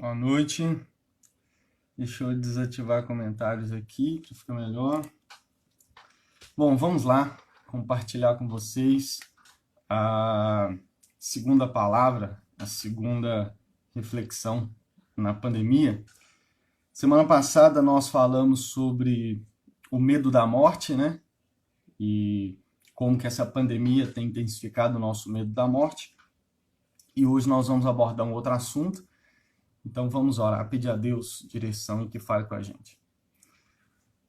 Boa noite. Deixa eu desativar comentários aqui, que fica melhor. Bom, vamos lá compartilhar com vocês a segunda palavra, a segunda reflexão na pandemia. Semana passada nós falamos sobre o medo da morte, né? E como que essa pandemia tem intensificado o nosso medo da morte. E hoje nós vamos abordar um outro assunto. Então vamos orar, pedir a Deus direção e que fale com a gente.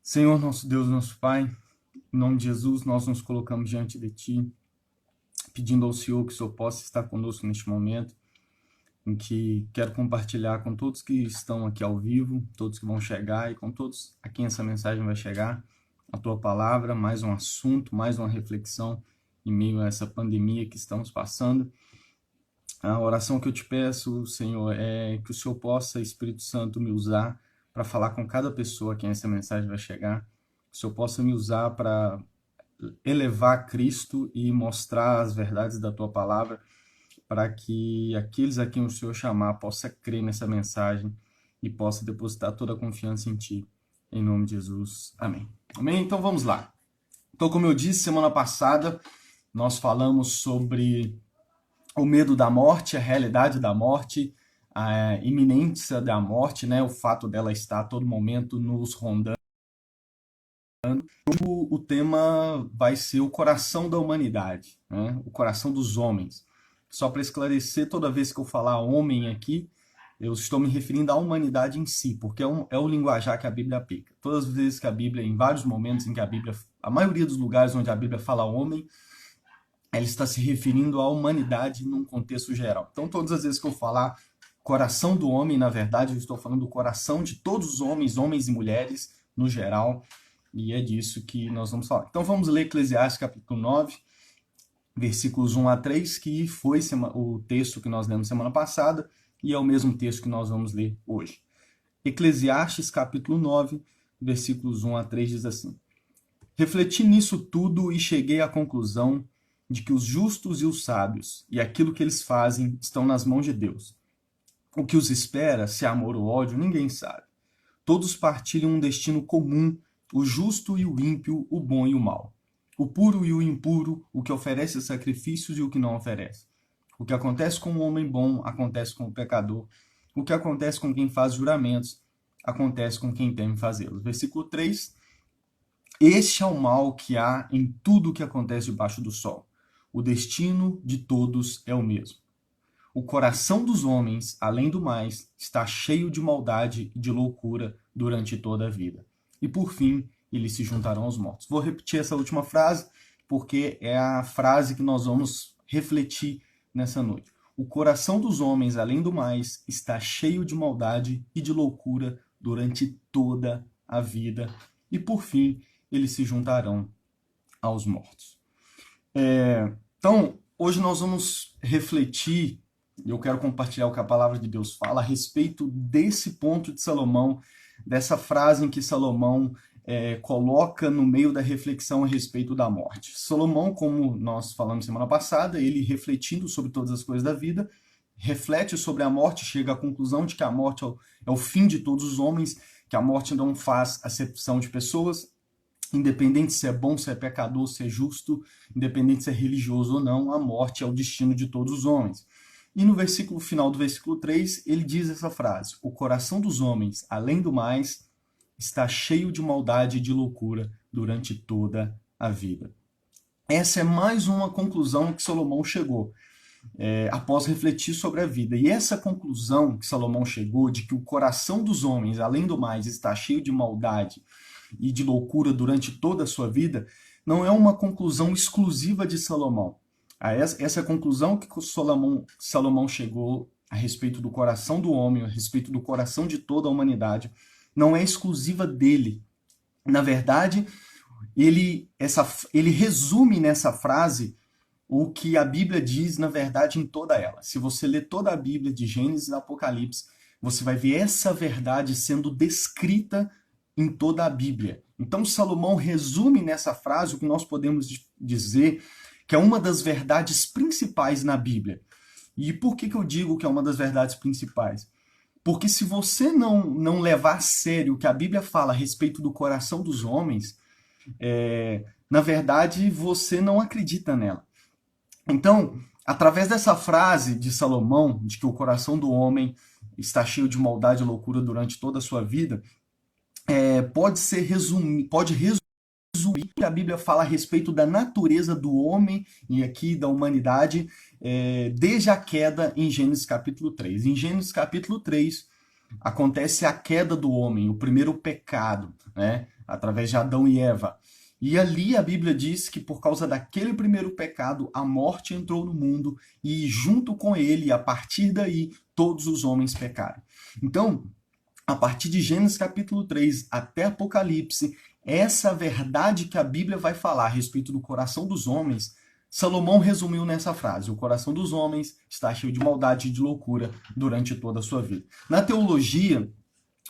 Senhor, nosso Deus, nosso Pai, em nome de Jesus, nós nos colocamos diante de Ti, pedindo ao Senhor que o Senhor possa estar conosco neste momento, em que quero compartilhar com todos que estão aqui ao vivo, todos que vão chegar e com todos a quem essa mensagem vai chegar, a Tua palavra, mais um assunto, mais uma reflexão em meio a essa pandemia que estamos passando. A oração que eu te peço, Senhor, é que o Senhor possa, Espírito Santo, me usar para falar com cada pessoa a quem essa mensagem vai chegar. Que o Senhor possa me usar para elevar Cristo e mostrar as verdades da Tua palavra, para que aqueles a quem o Senhor chamar possa crer nessa mensagem e possa depositar toda a confiança em Ti. Em nome de Jesus. Amém. Amém? Então vamos lá. Então, como eu disse, semana passada nós falamos sobre o medo da morte, a realidade da morte, a iminência da morte, né? O fato dela estar a todo momento nos rondando. O tema vai ser o coração da humanidade, né? O coração dos homens. Só para esclarecer, toda vez que eu falar homem aqui, eu estou me referindo à humanidade em si, porque é o linguajar que a Bíblia aplica. Todas as vezes que a Bíblia, em vários momentos em que a Bíblia, a maioria dos lugares onde a Bíblia fala homem, ela está se referindo à humanidade num contexto geral. Então, todas as vezes que eu falar coração do homem, na verdade, eu estou falando do coração de todos os homens, homens e mulheres, no geral, e é disso que nós vamos falar. Então, vamos ler Eclesiastes capítulo 9, versículos 1 a 3, que foi o texto que nós lemos semana passada, e é o mesmo texto que nós vamos ler hoje. Eclesiastes capítulo 9, versículos 1 a 3 diz assim: Refleti nisso tudo e cheguei à conclusão de que os justos e os sábios e aquilo que eles fazem estão nas mãos de Deus. O que os espera, se é amor ou ódio, ninguém sabe. Todos partilham um destino comum, o justo e o ímpio, o bom e o mau. O puro e o impuro, o que oferece sacrifícios e o que não oferece. O que acontece com o homem bom, acontece com o pecador. O que acontece com quem faz juramentos, acontece com quem teme fazê-los. Versículo 3. Este é o mal que há em tudo o que acontece debaixo do sol. O destino de todos é o mesmo. O coração dos homens, além do mais, está cheio de maldade e de loucura durante toda a vida. E por fim, eles se juntarão aos mortos. Vou repetir essa última frase, porque é a frase que nós vamos refletir nessa noite. O coração dos homens, além do mais, está cheio de maldade e de loucura durante toda a vida. E por fim, eles se juntarão aos mortos. Então, hoje nós vamos refletir, e eu quero compartilhar o que a palavra de Deus fala a respeito desse ponto de Salomão, dessa frase em que Salomão coloca no meio da reflexão a respeito da morte. Salomão, como nós falamos semana passada, ele refletindo sobre todas as coisas da vida, reflete sobre a morte, chega à conclusão de que a morte é o fim de todos os homens, que a morte não faz acepção de pessoas, independente se é bom, se é pecador, se é justo, independente se é religioso ou não, a morte é o destino de todos os homens. E no versículo final do versículo 3, ele diz essa frase: o coração dos homens, além do mais, está cheio de maldade e de loucura durante toda a vida. Essa é mais uma conclusão que Salomão chegou, após refletir sobre a vida. E essa conclusão que Salomão chegou, de que o coração dos homens, além do mais, está cheio de maldade e de loucura durante toda a sua vida, não é uma conclusão exclusiva de Salomão. Essa conclusão que Salomão chegou a respeito do coração do homem, a respeito do coração de toda a humanidade, não é exclusiva dele. Na verdade, ele resume nessa frase o que a Bíblia diz, na verdade, em toda ela. Se você ler toda a Bíblia, de Gênesis a Apocalipse, você vai ver essa verdade sendo descrita em toda a Bíblia. Então, Salomão resume nessa frase o que nós podemos dizer que é uma das verdades principais na Bíblia. E por que eu digo que é uma das verdades principais? Porque se você não levar a sério o que a Bíblia fala a respeito do coração dos homens, na verdade você não acredita nela. Então, através dessa frase de Salomão, de que o coração do homem está cheio de maldade e loucura durante toda a sua vida, pode resumir o que a Bíblia fala a respeito da natureza do homem e aqui da humanidade, desde a queda em Gênesis capítulo 3. Em Gênesis capítulo 3, acontece a queda do homem, o primeiro pecado, né? Através de Adão e Eva. E ali a Bíblia diz que por causa daquele primeiro pecado, a morte entrou no mundo e junto com ele, a partir daí, todos os homens pecaram. Então, a partir de Gênesis capítulo 3 até Apocalipse, essa verdade que a Bíblia vai falar a respeito do coração dos homens, Salomão resumiu nessa frase: o coração dos homens está cheio de maldade e de loucura durante toda a sua vida. Na teologia,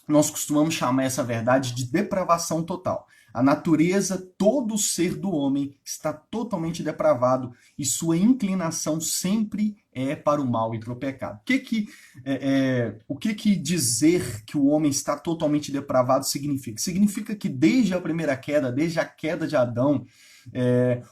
nós costumamos chamar essa verdade de depravação total. A natureza, todo o ser do homem está totalmente depravado e sua inclinação sempre é para o mal e para o pecado. O que dizer que o homem está totalmente depravado significa? Significa que desde a primeira queda, desde a queda de Adão,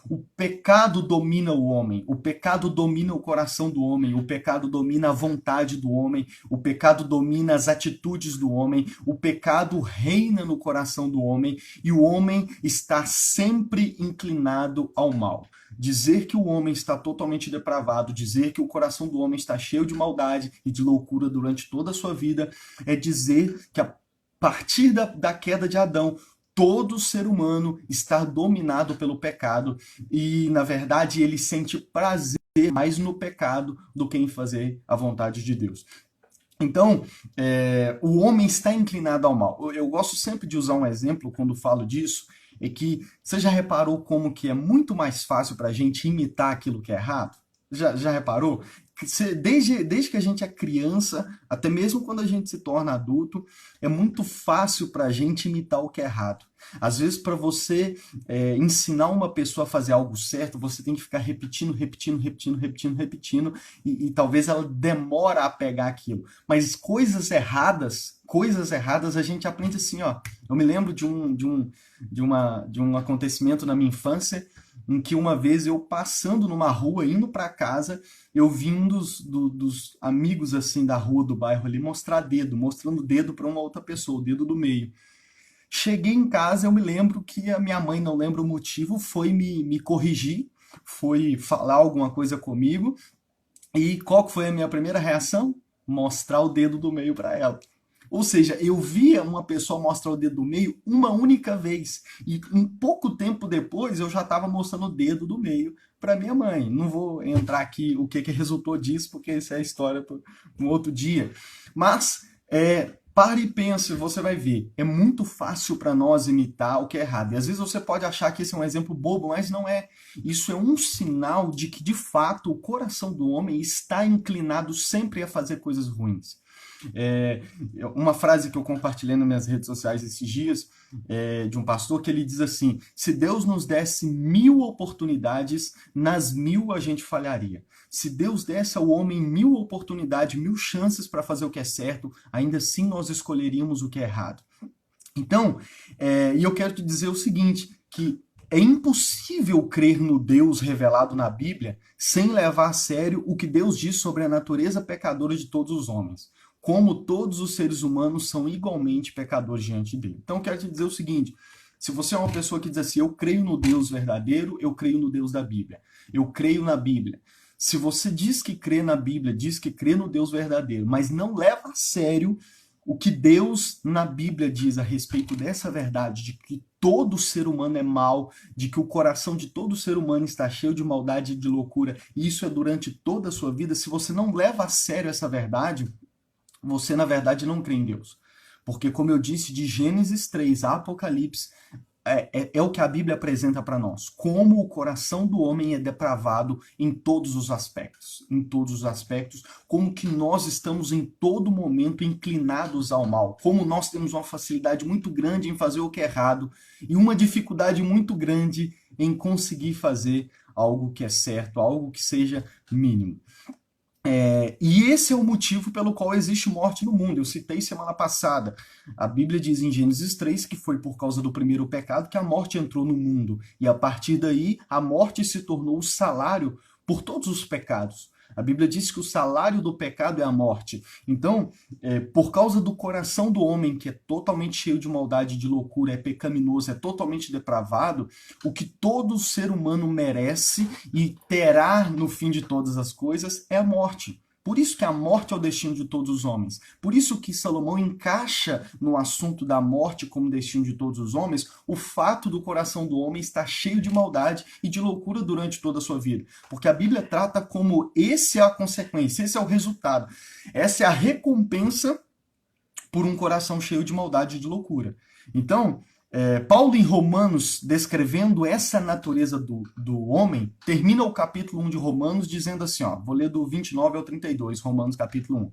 o pecado domina o homem, o pecado domina o coração do homem, o pecado domina a vontade do homem, o pecado domina as atitudes do homem, o pecado reina no coração do homem e o homem está sempre inclinado ao mal. Dizer que o homem está totalmente depravado, dizer que o coração do homem está cheio de maldade e de loucura durante toda a sua vida, é dizer que a partir da queda de Adão, todo ser humano está dominado pelo pecado e, na verdade, ele sente prazer mais no pecado do que em fazer a vontade de Deus. Então, o homem está inclinado ao mal. Eu gosto sempre de usar um exemplo quando falo disso, é que você já reparou como que é muito mais fácil para a gente imitar aquilo que é errado? Já reparou? Desde que a gente é criança, até mesmo quando a gente se torna adulto, é muito fácil para a gente imitar o que é errado. Às vezes, para você ensinar uma pessoa a fazer algo certo, você tem que ficar repetindo, e talvez ela demora a pegar aquilo. Mas coisas erradas a gente aprende assim, ó. Eu me lembro de um acontecimento na minha infância, em que uma vez eu passando numa rua, indo para casa, eu vi um dos amigos assim da rua, do bairro ali, mostrando o dedo para uma outra pessoa, o dedo do meio. Cheguei em casa, eu me lembro que a minha mãe, não lembro o motivo, foi me corrigir, foi falar alguma coisa comigo, e qual foi a minha primeira reação? Mostrar o dedo do meio para ela. Ou seja, eu via uma pessoa mostrar o dedo do meio uma única vez. E um pouco tempo depois eu já estava mostrando o dedo do meio para minha mãe. Não vou entrar aqui o que resultou disso, porque essa é a história para um outro dia. Mas pare e pense, você vai ver. É muito fácil para nós imitar o que é errado. E às vezes você pode achar que esse é um exemplo bobo, mas não é. Isso é um sinal de que, de fato, o coração do homem está inclinado sempre a fazer coisas ruins. Uma frase que eu compartilhei nas minhas redes sociais esses dias, de um pastor, que ele diz assim: se Deus nos desse 1000 oportunidades, nas 1000 a gente falharia. Se Deus desse ao homem 1000 oportunidades, 1000 chances para fazer o que é certo, ainda assim nós escolheríamos o que é errado. Então, e eu quero te dizer o seguinte, que é impossível crer no Deus revelado na Bíblia sem levar a sério o que Deus diz sobre a natureza pecadora de todos os homens, como todos os seres humanos são igualmente pecadores diante dele. Então, eu quero te dizer o seguinte: se você é uma pessoa que diz assim, eu creio no Deus verdadeiro, eu creio no Deus da Bíblia, eu creio na Bíblia. Se você diz que crê na Bíblia, diz que crê no Deus verdadeiro, mas não leva a sério o que Deus na Bíblia diz a respeito dessa verdade, de que todo ser humano é mau, de que o coração de todo ser humano está cheio de maldade e de loucura, e isso é durante toda a sua vida, se você não leva a sério essa verdade, você, na verdade, não crê em Deus. Porque, como eu disse, de Gênesis 3 a Apocalipse, é o que a Bíblia apresenta para nós. Como o coração do homem é depravado em todos os aspectos. Em todos os aspectos. Como que nós estamos em todo momento inclinados ao mal. Como nós temos uma facilidade muito grande em fazer o que é errado. E uma dificuldade muito grande em conseguir fazer algo que é certo, algo que seja mínimo. E esse é o motivo pelo qual existe morte no mundo. Eu citei semana passada. A Bíblia diz em Gênesis 3 que foi por causa do primeiro pecado que a morte entrou no mundo. E a partir daí, a morte se tornou o salário por todos os pecados. A Bíblia diz que o salário do pecado é a morte. Então, por causa do coração do homem, que é totalmente cheio de maldade, de loucura, é pecaminoso, é totalmente depravado, o que todo ser humano merece e terá no fim de todas as coisas é a morte. Por isso que a morte é o destino de todos os homens. Por isso que Salomão encaixa no assunto da morte como destino de todos os homens o fato do coração do homem estar cheio de maldade e de loucura durante toda a sua vida. Porque a Bíblia trata como esse é a consequência, esse é o resultado. Essa é a recompensa por um coração cheio de maldade e de loucura. Então, Paulo, em Romanos, descrevendo essa natureza do homem, termina o capítulo 1 de Romanos dizendo assim, ó, vou ler do 29 ao 32, Romanos capítulo 1.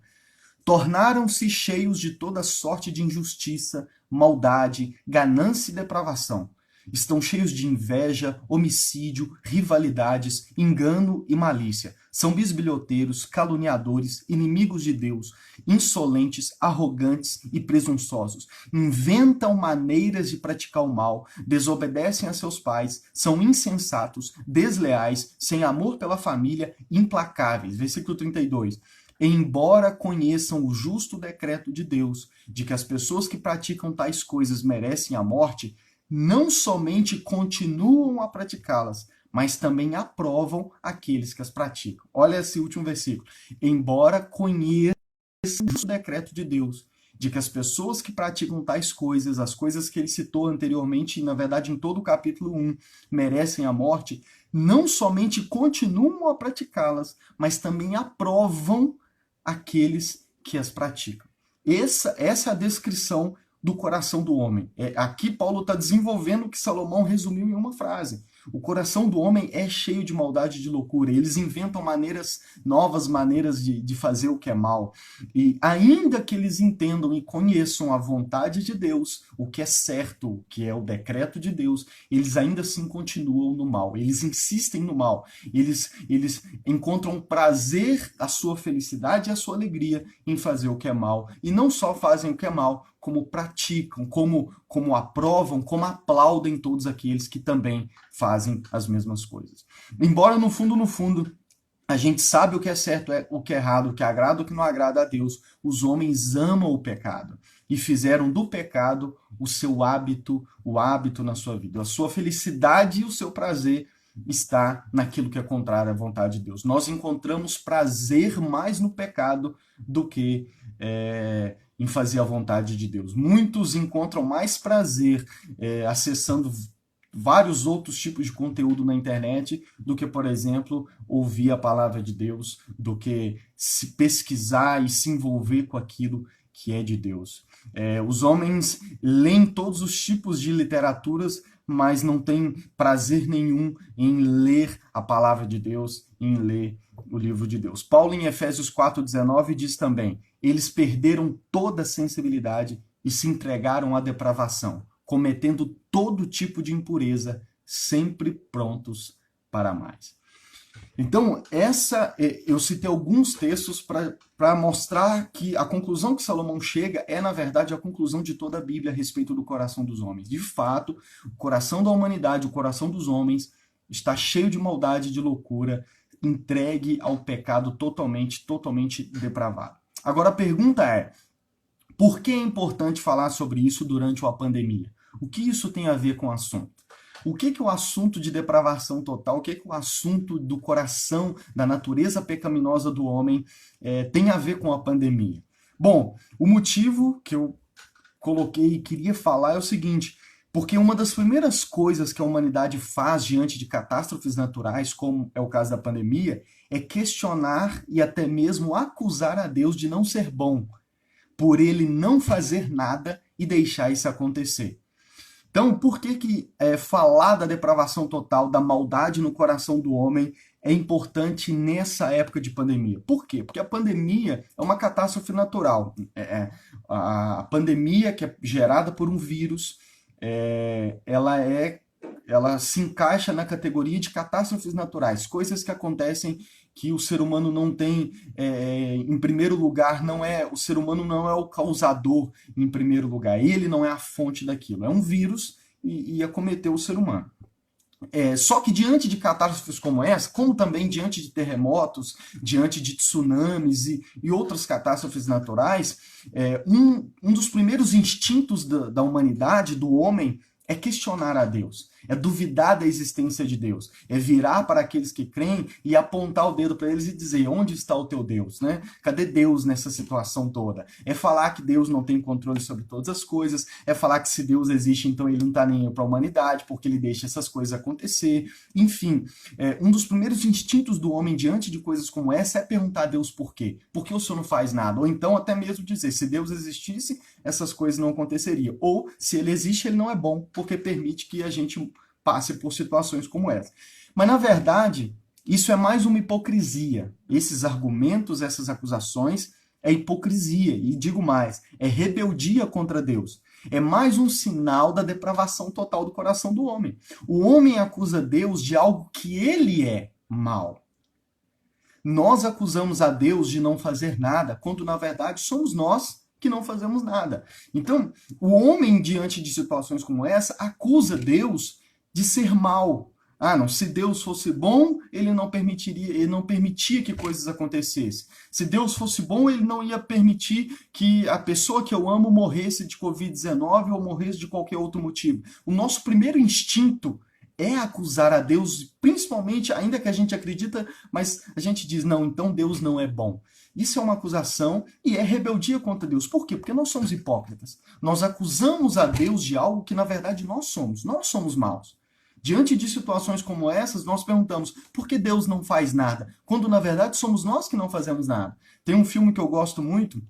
Tornaram-se cheios de toda sorte de injustiça, maldade, ganância e depravação. Estão cheios de inveja, homicídio, rivalidades, engano e malícia. São bisbilhoteiros, caluniadores, inimigos de Deus, insolentes, arrogantes e presunçosos. Inventam maneiras de praticar o mal, desobedecem a seus pais, são insensatos, desleais, sem amor pela família, implacáveis. Versículo 32. Embora conheçam o justo decreto de Deus, de que as pessoas que praticam tais coisas merecem a morte, não somente continuam a praticá-las, mas também aprovam aqueles que as praticam. Olha esse último versículo. Embora conheçam o justo decreto de Deus, de que as pessoas que praticam tais coisas, as coisas que ele citou anteriormente, na verdade em todo o capítulo 1, merecem a morte, não somente continuam a praticá-las, mas também aprovam aqueles que as praticam. Essa é a descrição do coração do homem. Aqui Paulo está desenvolvendo o que Salomão resumiu em uma frase. O coração do homem é cheio de maldade e de loucura. Eles inventam novas maneiras de fazer o que é mal. E ainda que eles entendam e conheçam a vontade de Deus, o que é certo, o que é o decreto de Deus, eles ainda assim continuam no mal. Eles insistem no mal. Eles encontram prazer, a sua felicidade e a sua alegria em fazer o que é mal. E não só fazem o que é mal, como praticam, como aprovam, como aplaudem todos aqueles que também fazem as mesmas coisas. Embora no fundo, a gente sabe o que é certo, o que é errado, o que agrada, o que não agrada a Deus, os homens amam o pecado e fizeram do pecado o seu hábito, o hábito na sua vida. A sua felicidade e o seu prazer está naquilo que é contrário à vontade de Deus. Nós encontramos prazer mais no pecado do que em fazer a vontade de Deus. Muitos encontram mais prazer acessando vários outros tipos de conteúdo na internet do que, por exemplo, ouvir a palavra de Deus, do que se pesquisar e se envolver com aquilo que é de Deus. Os homens leem todos os tipos de literaturas, mas não têm prazer nenhum em ler a palavra de Deus, em ler o livro de Deus. Paulo, em Efésios 4,19, diz também: eles perderam toda a sensibilidade e se entregaram à depravação, cometendo todo tipo de impureza, sempre prontos para mais. Então, eu citei alguns textos para mostrar que a conclusão que Salomão chega é, na verdade, a conclusão de toda a Bíblia a respeito do coração dos homens. De fato, o coração da humanidade, o coração dos homens, está cheio de maldade e de loucura, entregue ao pecado totalmente depravado. Agora, a pergunta é: por que é importante falar sobre isso durante uma pandemia? O que isso tem a ver com o assunto? O que o assunto de depravação total, o que o assunto do coração, da natureza pecaminosa do homem tem a ver com a pandemia? Bom, o motivo que eu coloquei e queria falar é o seguinte: porque uma das primeiras coisas que a humanidade faz diante de catástrofes naturais, como é o caso da pandemia, é questionar e até mesmo acusar a Deus de não ser bom, por ele não fazer nada e deixar isso acontecer. Então, por que falar da depravação total, da maldade no coração do homem é importante nessa época de pandemia? Por quê? Porque a pandemia é uma catástrofe natural. A pandemia, que é gerada por um vírus, ela se encaixa na categoria de catástrofes naturais, coisas que acontecem que o ser humano não tem, em primeiro lugar, o ser humano não é o causador em primeiro lugar, ele não é a fonte daquilo, é um vírus e acometeu o ser humano. Só que diante de catástrofes como essa, como também diante de terremotos, diante de tsunamis e outras catástrofes naturais, um dos primeiros instintos da humanidade, do homem, é questionar a Deus, é duvidar da existência de Deus, é virar para aqueles que creem e apontar o dedo para eles e dizer: onde está o teu Deus, né? Cadê Deus nessa situação toda? É falar que Deus não tem controle sobre todas as coisas, é falar que se Deus existe, então ele não está nem aí para a humanidade, porque ele deixa essas coisas acontecer. Enfim, um dos primeiros instintos do homem diante de coisas como essa é perguntar a Deus por quê? Por que o Senhor não faz nada? Ou então até mesmo dizer: se Deus existisse, essas coisas não aconteceriam. Ou, se ele existe, ele não é bom, porque permite que a gente passe por situações como essa. Mas, na verdade, isso é mais uma hipocrisia. Esses argumentos, essas acusações, é hipocrisia. E digo mais, é rebeldia contra Deus. É mais um sinal da depravação total do coração do homem. O homem acusa Deus de algo que ele é mal. Nós acusamos a Deus de não fazer nada, quando na verdade somos nós que não fazemos nada. Então, o homem, diante de situações como essa, acusa Deus de ser mal. Ah, não, se Deus fosse bom, ele não permitia que coisas acontecessem. Se Deus fosse bom, ele não ia permitir que a pessoa que eu amo morresse de Covid-19 ou morresse de qualquer outro motivo. O nosso primeiro instinto é acusar a Deus, principalmente, ainda que a gente acredita, mas a gente diz: não, então Deus não é bom. Isso é uma acusação e é rebeldia contra Deus. Por quê? Porque nós somos hipócritas. Nós acusamos a Deus de algo que, na verdade, nós somos. Nós somos maus. Diante de situações como essas, nós perguntamos: por que Deus não faz nada? Quando, na verdade, somos nós que não fazemos nada. Tem um filme que eu gosto muito,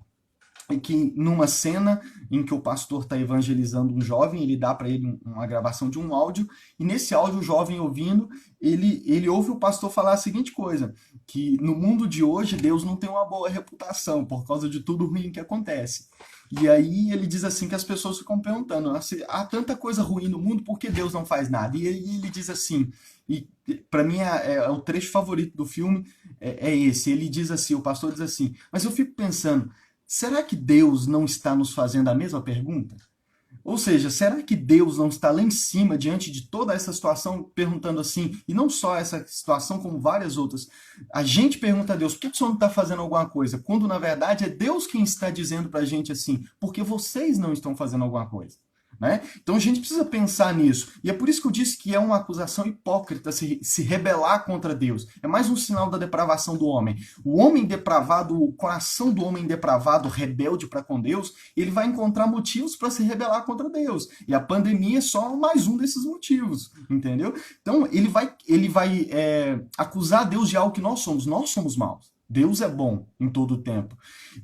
que numa cena em que o pastor está evangelizando um jovem, ele dá para ele uma gravação de um áudio, e nesse áudio o jovem ouvindo, ele ouve o pastor falar a seguinte coisa: que no mundo de hoje Deus não tem uma boa reputação por causa de tudo ruim que acontece. E aí ele diz assim que as pessoas ficam perguntando: há tanta coisa ruim no mundo, por que Deus não faz nada? E aí ele diz assim, e para mim é o trecho favorito do filme, é esse. Ele diz assim, o pastor diz assim: mas eu fico pensando, será que Deus não está nos fazendo a mesma pergunta? Ou seja, será que Deus não está lá em cima, diante de toda essa situação, perguntando assim, e não só essa situação, como várias outras? A gente pergunta a Deus: por que o Senhor não está fazendo alguma coisa? Quando, na verdade, é Deus quem está dizendo para a gente assim: porque vocês não estão fazendo alguma coisa. Né? Então a gente precisa pensar nisso. E é por isso que eu disse que é uma acusação hipócrita se rebelar contra Deus. É mais um sinal da depravação do homem. O homem depravado, o coração do homem depravado, rebelde para com Deus, ele vai encontrar motivos para se rebelar contra Deus. E a pandemia é só mais um desses motivos, entendeu? Então ele vai acusar Deus de algo que nós somos. Nós somos maus. Deus é bom em todo o tempo.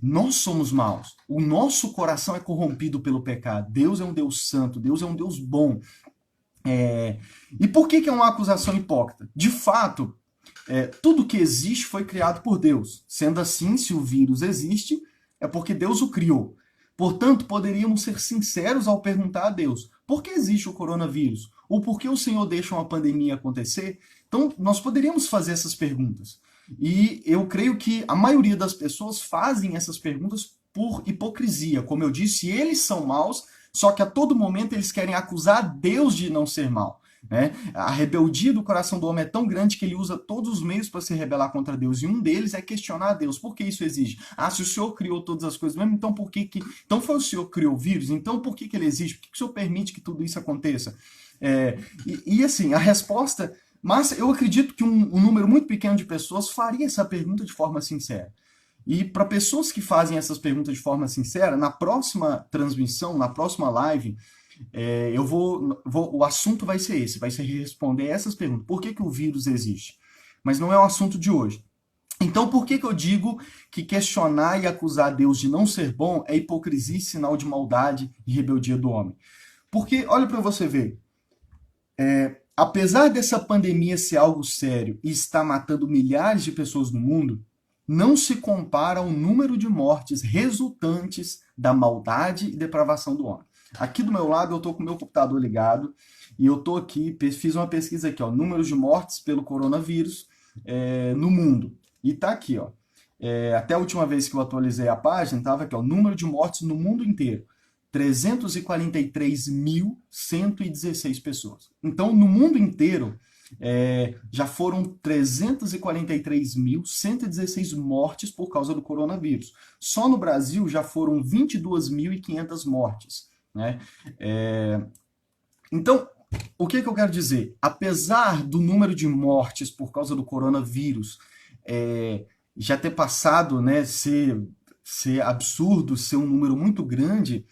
Nós somos maus. O nosso coração é corrompido pelo pecado. Deus é um Deus santo. Deus é um Deus bom. E por que é uma acusação hipócrita? De fato, tudo que existe foi criado por Deus. Sendo assim, se o vírus existe, é porque Deus o criou. Portanto, poderíamos ser sinceros ao perguntar a Deus: por que existe o coronavírus? Ou por que o Senhor deixa uma pandemia acontecer? Então, nós poderíamos fazer essas perguntas. E eu creio que a maioria das pessoas fazem essas perguntas por hipocrisia. Como eu disse, eles são maus, só que a todo momento eles querem acusar Deus de não ser mau. Né? A rebeldia do coração do homem é tão grande que ele usa todos os meios para se rebelar contra Deus. E um deles é questionar a Deus. Por que isso exige? Ah, se o Senhor criou todas as coisas mesmo, então por que... Então foi o Senhor que criou o vírus? Então por que ele existe? Por que o Senhor permite que tudo isso aconteça? E assim, a resposta... Mas eu acredito que um número muito pequeno de pessoas faria essa pergunta de forma sincera. E para pessoas que fazem essas perguntas de forma sincera, na próxima transmissão, na próxima live, o assunto vai ser esse, vai ser responder essas perguntas. Por que o vírus existe? Mas não é o assunto de hoje. Então, por que eu digo que questionar e acusar Deus de não ser bom é hipocrisia e sinal de maldade e rebeldia do homem? Porque, olha para você ver, apesar dessa pandemia ser algo sério e estar matando milhares de pessoas no mundo, não se compara ao número de mortes resultantes da maldade e depravação do homem. Aqui do meu lado eu estou com o meu computador ligado e eu estou aqui, fiz uma pesquisa aqui, números de mortes pelo coronavírus no mundo. E tá aqui, ó. Até a última vez que eu atualizei a página, estava aqui, ó, número de mortes no mundo inteiro. 343.116 pessoas. Então, no mundo inteiro, já foram 343.116 mortes por causa do coronavírus. Só no Brasil já foram 22.500 mortes, né? Então, o que eu quero dizer? Apesar do número de mortes por causa do coronavírus já ter passado, né, ser absurdo, ser um número muito grande,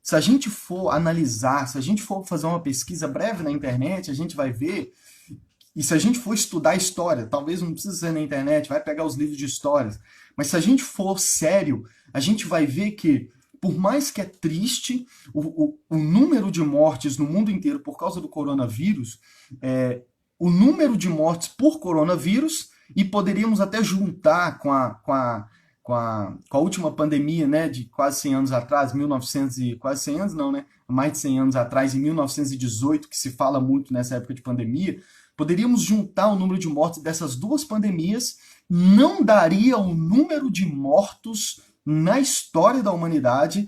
se a gente for analisar, se a gente for fazer uma pesquisa breve na internet, a gente vai ver, e se a gente for estudar a história, talvez não precise ser na internet, vai pegar os livros de histórias, mas se a gente for sério, a gente vai ver que, por mais que é triste, o número de mortes no mundo inteiro por causa do coronavírus, o número de mortes por coronavírus, e poderíamos até juntar com a última pandemia, né, de quase 100 anos atrás, 1900 e quase 100 anos não, né, mais de 100 anos atrás, em 1918, que se fala muito nessa época de pandemia, poderíamos juntar o número de mortes dessas duas pandemias, não daria o número de mortos na história da humanidade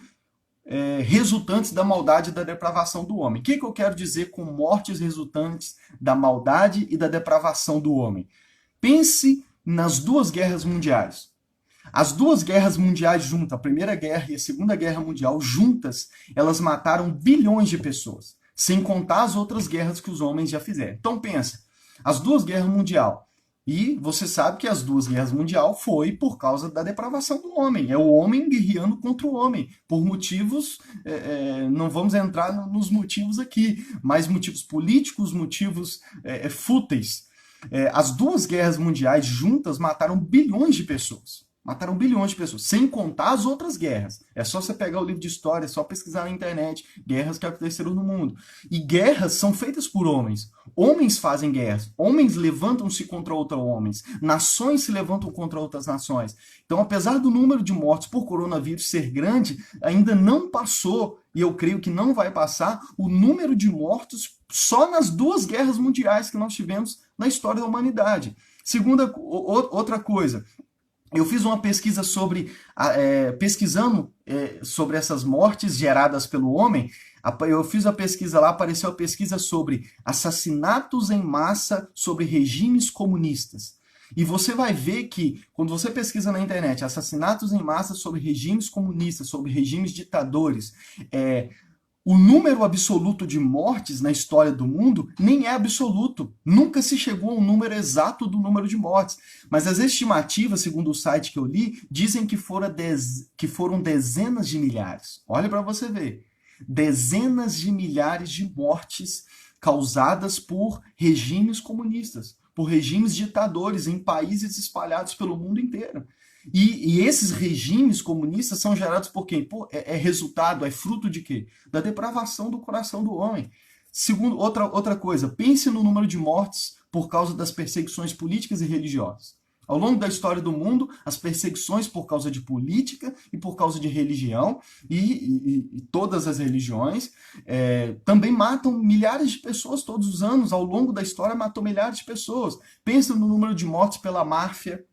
resultantes da maldade e da depravação do homem. O que eu quero dizer com mortes resultantes da maldade e da depravação do homem? Pense nas duas guerras mundiais. As duas guerras mundiais juntas, a Primeira Guerra e a Segunda Guerra Mundial juntas, elas mataram bilhões de pessoas, sem contar as outras guerras que os homens já fizeram. Então pensa, as duas guerras mundiais, e você sabe que as duas guerras mundiais foi por causa da depravação do homem. É o homem guerreando contra o homem, por motivos, não vamos entrar nos motivos aqui, mas motivos políticos, motivos fúteis. As duas guerras mundiais juntas mataram bilhões de pessoas. Mataram bilhões de pessoas, sem contar as outras guerras. É só você pegar o livro de história, é só pesquisar na internet, guerras que aconteceram no mundo. E guerras são feitas por homens. Homens fazem guerras. Homens levantam-se contra outros homens. Nações se levantam contra outras nações. Então, apesar do número de mortes por coronavírus ser grande, ainda não passou, e eu creio que não vai passar, o número de mortos só nas duas guerras mundiais que nós tivemos na história da humanidade. Outra coisa, eu fiz uma pesquisa pesquisando sobre essas mortes geradas pelo homem. Eu fiz a pesquisa lá, apareceu a pesquisa sobre assassinatos em massa sobre regimes comunistas. E você vai ver que, quando você pesquisa na internet assassinatos em massa sobre regimes comunistas, sobre regimes ditadores, o número absoluto de mortes na história do mundo nem é absoluto. Nunca se chegou a um número exato do número de mortes. Mas as estimativas, segundo o site que eu li, dizem que foram dezenas de milhares. Olha para você ver. Dezenas de milhares de mortes causadas por regimes comunistas, por regimes ditadores em países espalhados pelo mundo inteiro. E esses regimes comunistas são gerados por quem? Resultado, é fruto de quê? Da depravação do coração do homem. Segundo, outra coisa, pense no número de mortes por causa das perseguições políticas e religiosas. Ao longo da história do mundo, as perseguições por causa de política e por causa de religião, e todas as religiões, também matam milhares de pessoas todos os anos. Ao longo da história, matou milhares de pessoas. Pensa no número de mortes pela máfia,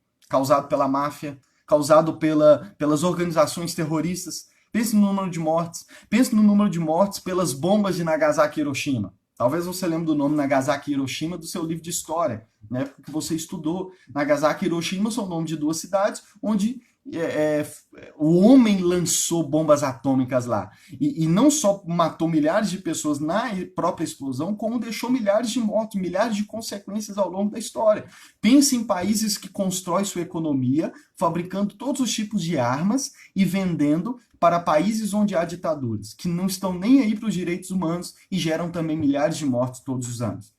causado pelas organizações terroristas. Pense no número de mortes. Pense no número de mortes pelas bombas de Nagasaki e Hiroshima. Talvez você lembre do nome Nagasaki e Hiroshima do seu livro de história, né, porque você estudou. Nagasaki e Hiroshima são nomes de duas cidades onde o homem lançou bombas atômicas lá. E não só matou milhares de pessoas na própria explosão, como deixou milhares de mortos, milhares de consequências ao longo da história. Pense em países que constroem sua economia, fabricando todos os tipos de armas e vendendo para países onde há ditaduras, que não estão nem aí para os direitos humanos e geram também milhares de mortes todos os anos.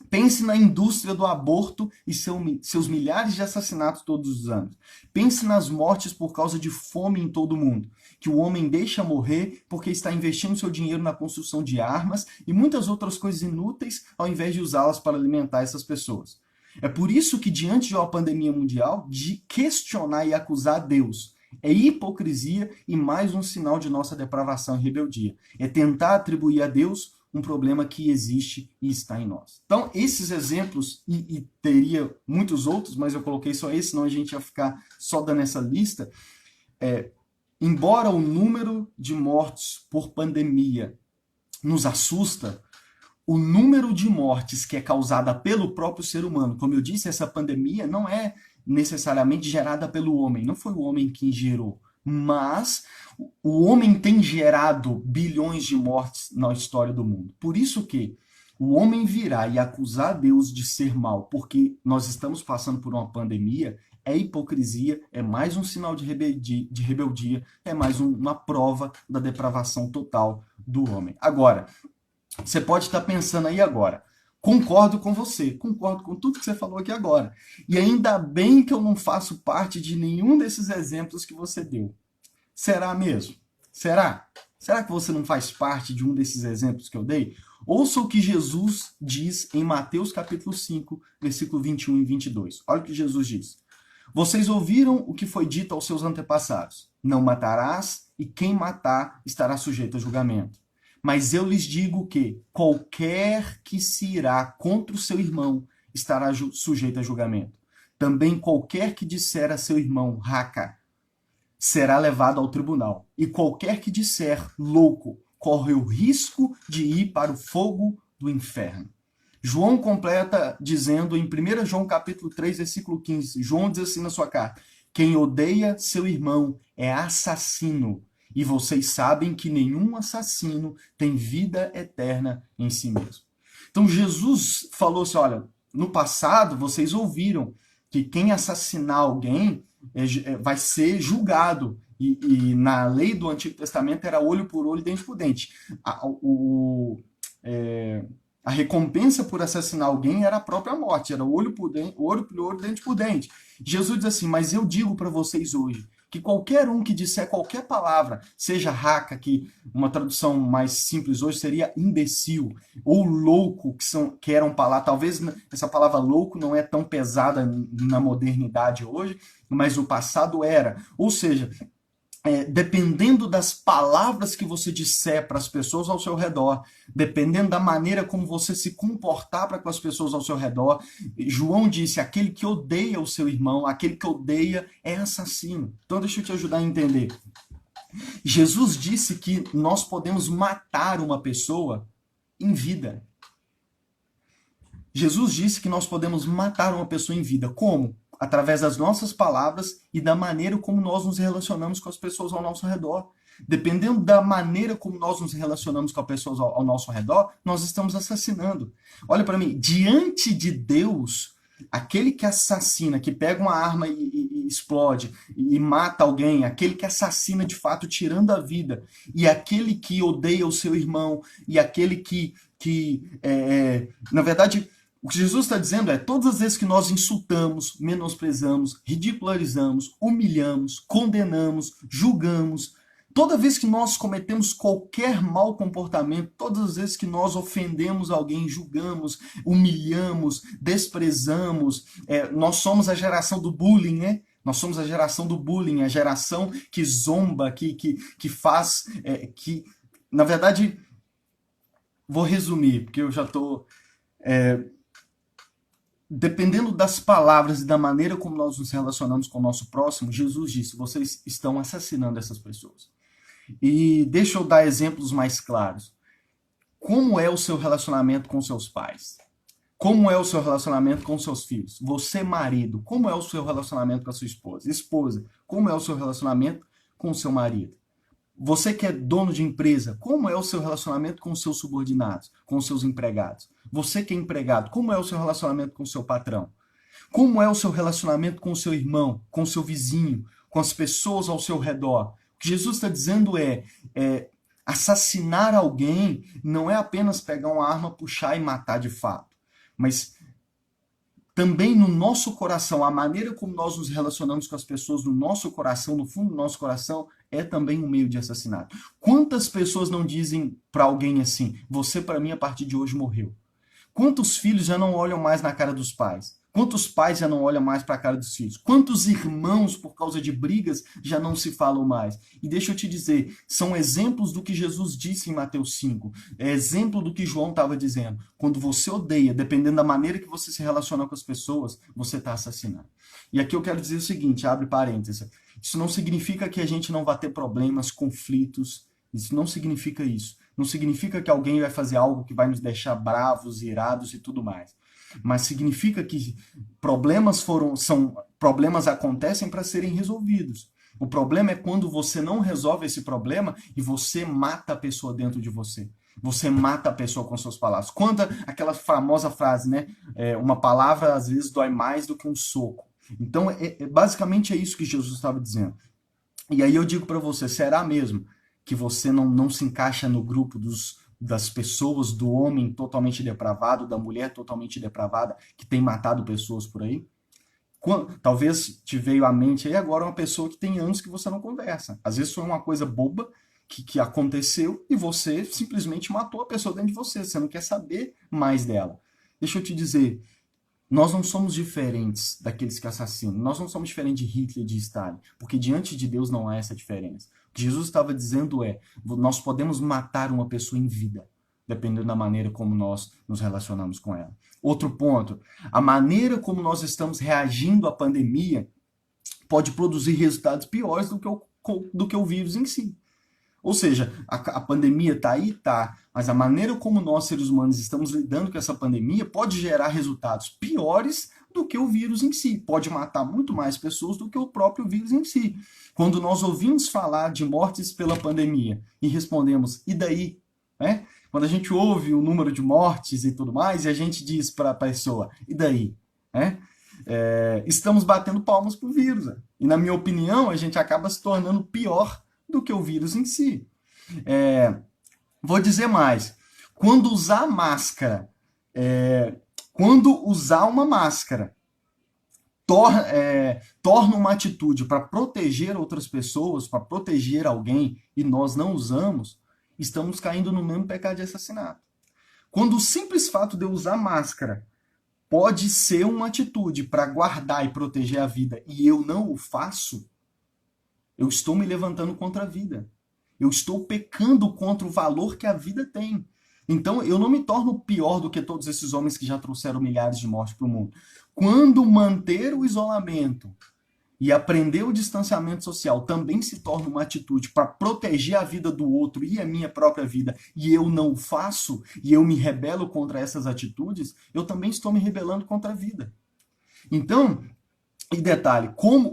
Pense na indústria do aborto e seus milhares de assassinatos todos os anos. Pense nas mortes por causa de fome em todo o mundo, que o homem deixa morrer porque está investindo seu dinheiro na construção de armas e muitas outras coisas inúteis, ao invés de usá-las para alimentar essas pessoas. É por isso que, diante de uma pandemia mundial, de questionar e acusar Deus é hipocrisia e mais um sinal de nossa depravação e rebeldia. É tentar atribuir a Deus um problema que existe e está em nós. Então, esses exemplos, e teria muitos outros, mas eu coloquei só esse, senão a gente ia ficar só dando essa lista. Embora o número de mortos por pandemia nos assusta, o número de mortes que é causada pelo próprio ser humano, como eu disse, essa pandemia não é necessariamente gerada pelo homem, não foi o homem quem gerou, mas o homem tem gerado bilhões de mortes na história do mundo. Por isso que o homem virá e acusar Deus de ser mal, porque nós estamos passando por uma pandemia, é hipocrisia, é mais um sinal de rebeldia, é mais uma prova da depravação total do homem. Agora, você pode estar pensando aí agora, concordo com você, concordo com tudo que você falou aqui agora. E ainda bem que eu não faço parte de nenhum desses exemplos que você deu. Será mesmo? Será? Será que você não faz parte de um desses exemplos que eu dei? Ouça o que Jesus diz em Mateus capítulo 5, versículo 21 e 22. Olha o que Jesus diz. Vocês ouviram o que foi dito aos seus antepassados. Não matarás, e quem matar estará sujeito a julgamento. Mas eu lhes digo que qualquer que se irá contra o seu irmão estará sujeito a julgamento. Também qualquer que disser a seu irmão, raca, será levado ao tribunal. E qualquer que disser, louco, corre o risco de ir para o fogo do inferno. João completa dizendo em 1 João capítulo 3, versículo 15, João diz assim na sua carta, quem odeia seu irmão é assassino, e vocês sabem que nenhum assassino tem vida eterna em si mesmo. Então Jesus falou assim, olha, no passado vocês ouviram que quem assassinar alguém vai ser julgado. E na lei do Antigo Testamento era olho por olho, dente por dente. A recompensa por assassinar alguém era a própria morte, era olho por olho, dente por dente. Jesus diz assim, mas eu digo para vocês hoje, que qualquer um que disser qualquer palavra, seja raca, que uma tradução mais simples hoje seria imbecil, ou louco, que eram palavras, talvez essa palavra louco não é tão pesada na modernidade hoje, mas no passado era. Ou seja, dependendo das palavras que você disser para as pessoas ao seu redor, dependendo da maneira como você se comportar para com as pessoas ao seu redor, João disse, aquele que odeia o seu irmão, aquele que odeia é assassino. Então deixa eu te ajudar a entender. Jesus disse que nós podemos matar uma pessoa em vida. Jesus disse que nós podemos matar uma pessoa em vida. Como? Através das nossas palavras e da maneira como nós nos relacionamos com as pessoas ao nosso redor. Dependendo da maneira como nós nos relacionamos com as pessoas ao nosso redor, nós estamos assassinando. Olha para mim, diante de Deus, aquele que assassina, que pega uma arma e explode e mata alguém, aquele que assassina de fato tirando a vida, e aquele que odeia o seu irmão, e aquele que na verdade... O que Jesus está dizendo é, todas as vezes que nós insultamos, menosprezamos, ridicularizamos, humilhamos, condenamos, julgamos, toda vez que nós cometemos qualquer mau comportamento, todas as vezes que nós ofendemos alguém, julgamos, humilhamos, desprezamos, nós somos a geração do bullying, né? Nós somos a geração do bullying, a geração que zomba, que faz... na verdade, vou resumir, porque eu já estou... Dependendo das palavras e da maneira como nós nos relacionamos com o nosso próximo, Jesus disse, vocês estão assassinando essas pessoas. E deixa eu dar exemplos mais claros. Como é o seu relacionamento com seus pais? Como é o seu relacionamento com seus filhos? Você, marido, como é o seu relacionamento com a sua esposa? Esposa, como é o seu relacionamento com o seu marido? Você que é dono de empresa, como é o seu relacionamento com os seus subordinados, com os seus empregados? Você que é empregado, como é o seu relacionamento com o seu patrão? Como é o seu relacionamento com o seu irmão, com o seu vizinho, com as pessoas ao seu redor? O que Jesus está dizendo assassinar alguém não é apenas pegar uma arma, puxar e matar de fato, mas também no nosso coração, a maneira como nós nos relacionamos com as pessoas no nosso coração, no fundo do nosso coração, é também um meio de assassinato. Quantas pessoas não dizem para alguém assim, você para mim a partir de hoje morreu? Quantos filhos já não olham mais na cara dos pais? Quantos pais já não olham mais para a cara dos filhos? Quantos irmãos, por causa de brigas, já não se falam mais? E deixa eu te dizer, são exemplos do que Jesus disse em Mateus 5. É exemplo do que João estava dizendo. Quando você odeia, dependendo da maneira que você se relaciona com as pessoas, você está assassinando. E aqui eu quero dizer o seguinte, abre parênteses. Isso não significa que a gente não vai ter problemas, conflitos. Isso não significa isso. Não significa que alguém vai fazer algo que vai nos deixar bravos, irados e tudo mais. Mas significa que problemas acontecem para serem resolvidos. O problema é quando você não resolve esse problema e você mata a pessoa dentro de você. Você mata a pessoa com suas palavras. Quando aquela famosa frase, né? Uma palavra às vezes dói mais do que um soco. Então, basicamente é isso que Jesus estava dizendo. E aí eu digo para você, será mesmo que você não se encaixa no grupo das pessoas, do homem totalmente depravado, da mulher totalmente depravada, que tem matado pessoas por aí? Talvez te veio à mente aí agora uma pessoa que tem anos que você não conversa. Às vezes foi uma coisa boba que aconteceu e você simplesmente matou a pessoa dentro de você. Você não quer saber mais dela. Deixa eu te dizer, nós não somos diferentes daqueles que assassinam. Nós não somos diferentes de Hitler, de Stalin. Porque diante de Deus não há essa diferença. O que Jesus estava dizendo é, nós podemos matar uma pessoa em vida, dependendo da maneira como nós nos relacionamos com ela. Outro ponto, a maneira como nós estamos reagindo à pandemia pode produzir resultados piores do que o vírus em si. Ou seja, a pandemia está aí, tá, mas a maneira como nós, seres humanos, estamos lidando com essa pandemia pode gerar resultados piores do que o vírus em si. Pode matar muito mais pessoas do que o próprio vírus em si. Quando nós ouvimos falar de mortes pela pandemia e respondemos, e daí? Né? Quando a gente ouve o número de mortes e tudo mais, e a gente diz para a pessoa, e daí? Né? Estamos batendo palmas para o vírus. Né? E, na minha opinião, a gente acaba se tornando pior do que o vírus em si. Vou dizer mais. Quando usar máscara, quando usar uma máscara torna uma atitude para proteger outras pessoas, para proteger alguém, e nós não usamos, estamos caindo no mesmo pecado de assassinato. Quando o simples fato de eu usar máscara pode ser uma atitude para guardar e proteger a vida, e eu não o faço, eu estou me levantando contra a vida. Eu estou pecando contra o valor que a vida tem. Então, eu não me torno pior do que todos esses homens que já trouxeram milhares de mortes para o mundo. Quando manter o isolamento e aprender o distanciamento social também se torna uma atitude para proteger a vida do outro e a minha própria vida, e eu não o faço, e eu me rebelo contra essas atitudes, eu também estou me rebelando contra a vida. Então, e detalhe, como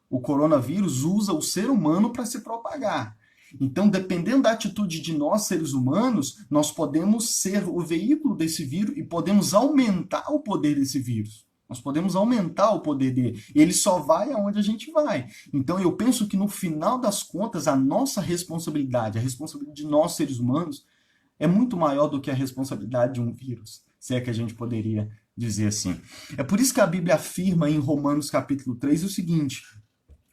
o coronavírus usa o ser humano para se propagar. Então, dependendo da atitude de nós, seres humanos, nós podemos ser o veículo desse vírus e podemos aumentar o poder desse vírus. Nós podemos aumentar o poder dele. Ele só vai aonde a gente vai. Então, eu penso que no final das contas, a nossa responsabilidade, a responsabilidade de nós, seres humanos, é muito maior do que a responsabilidade de um vírus, se é que a gente poderia dizer assim. É por isso que a Bíblia afirma em Romanos capítulo 3 o seguinte,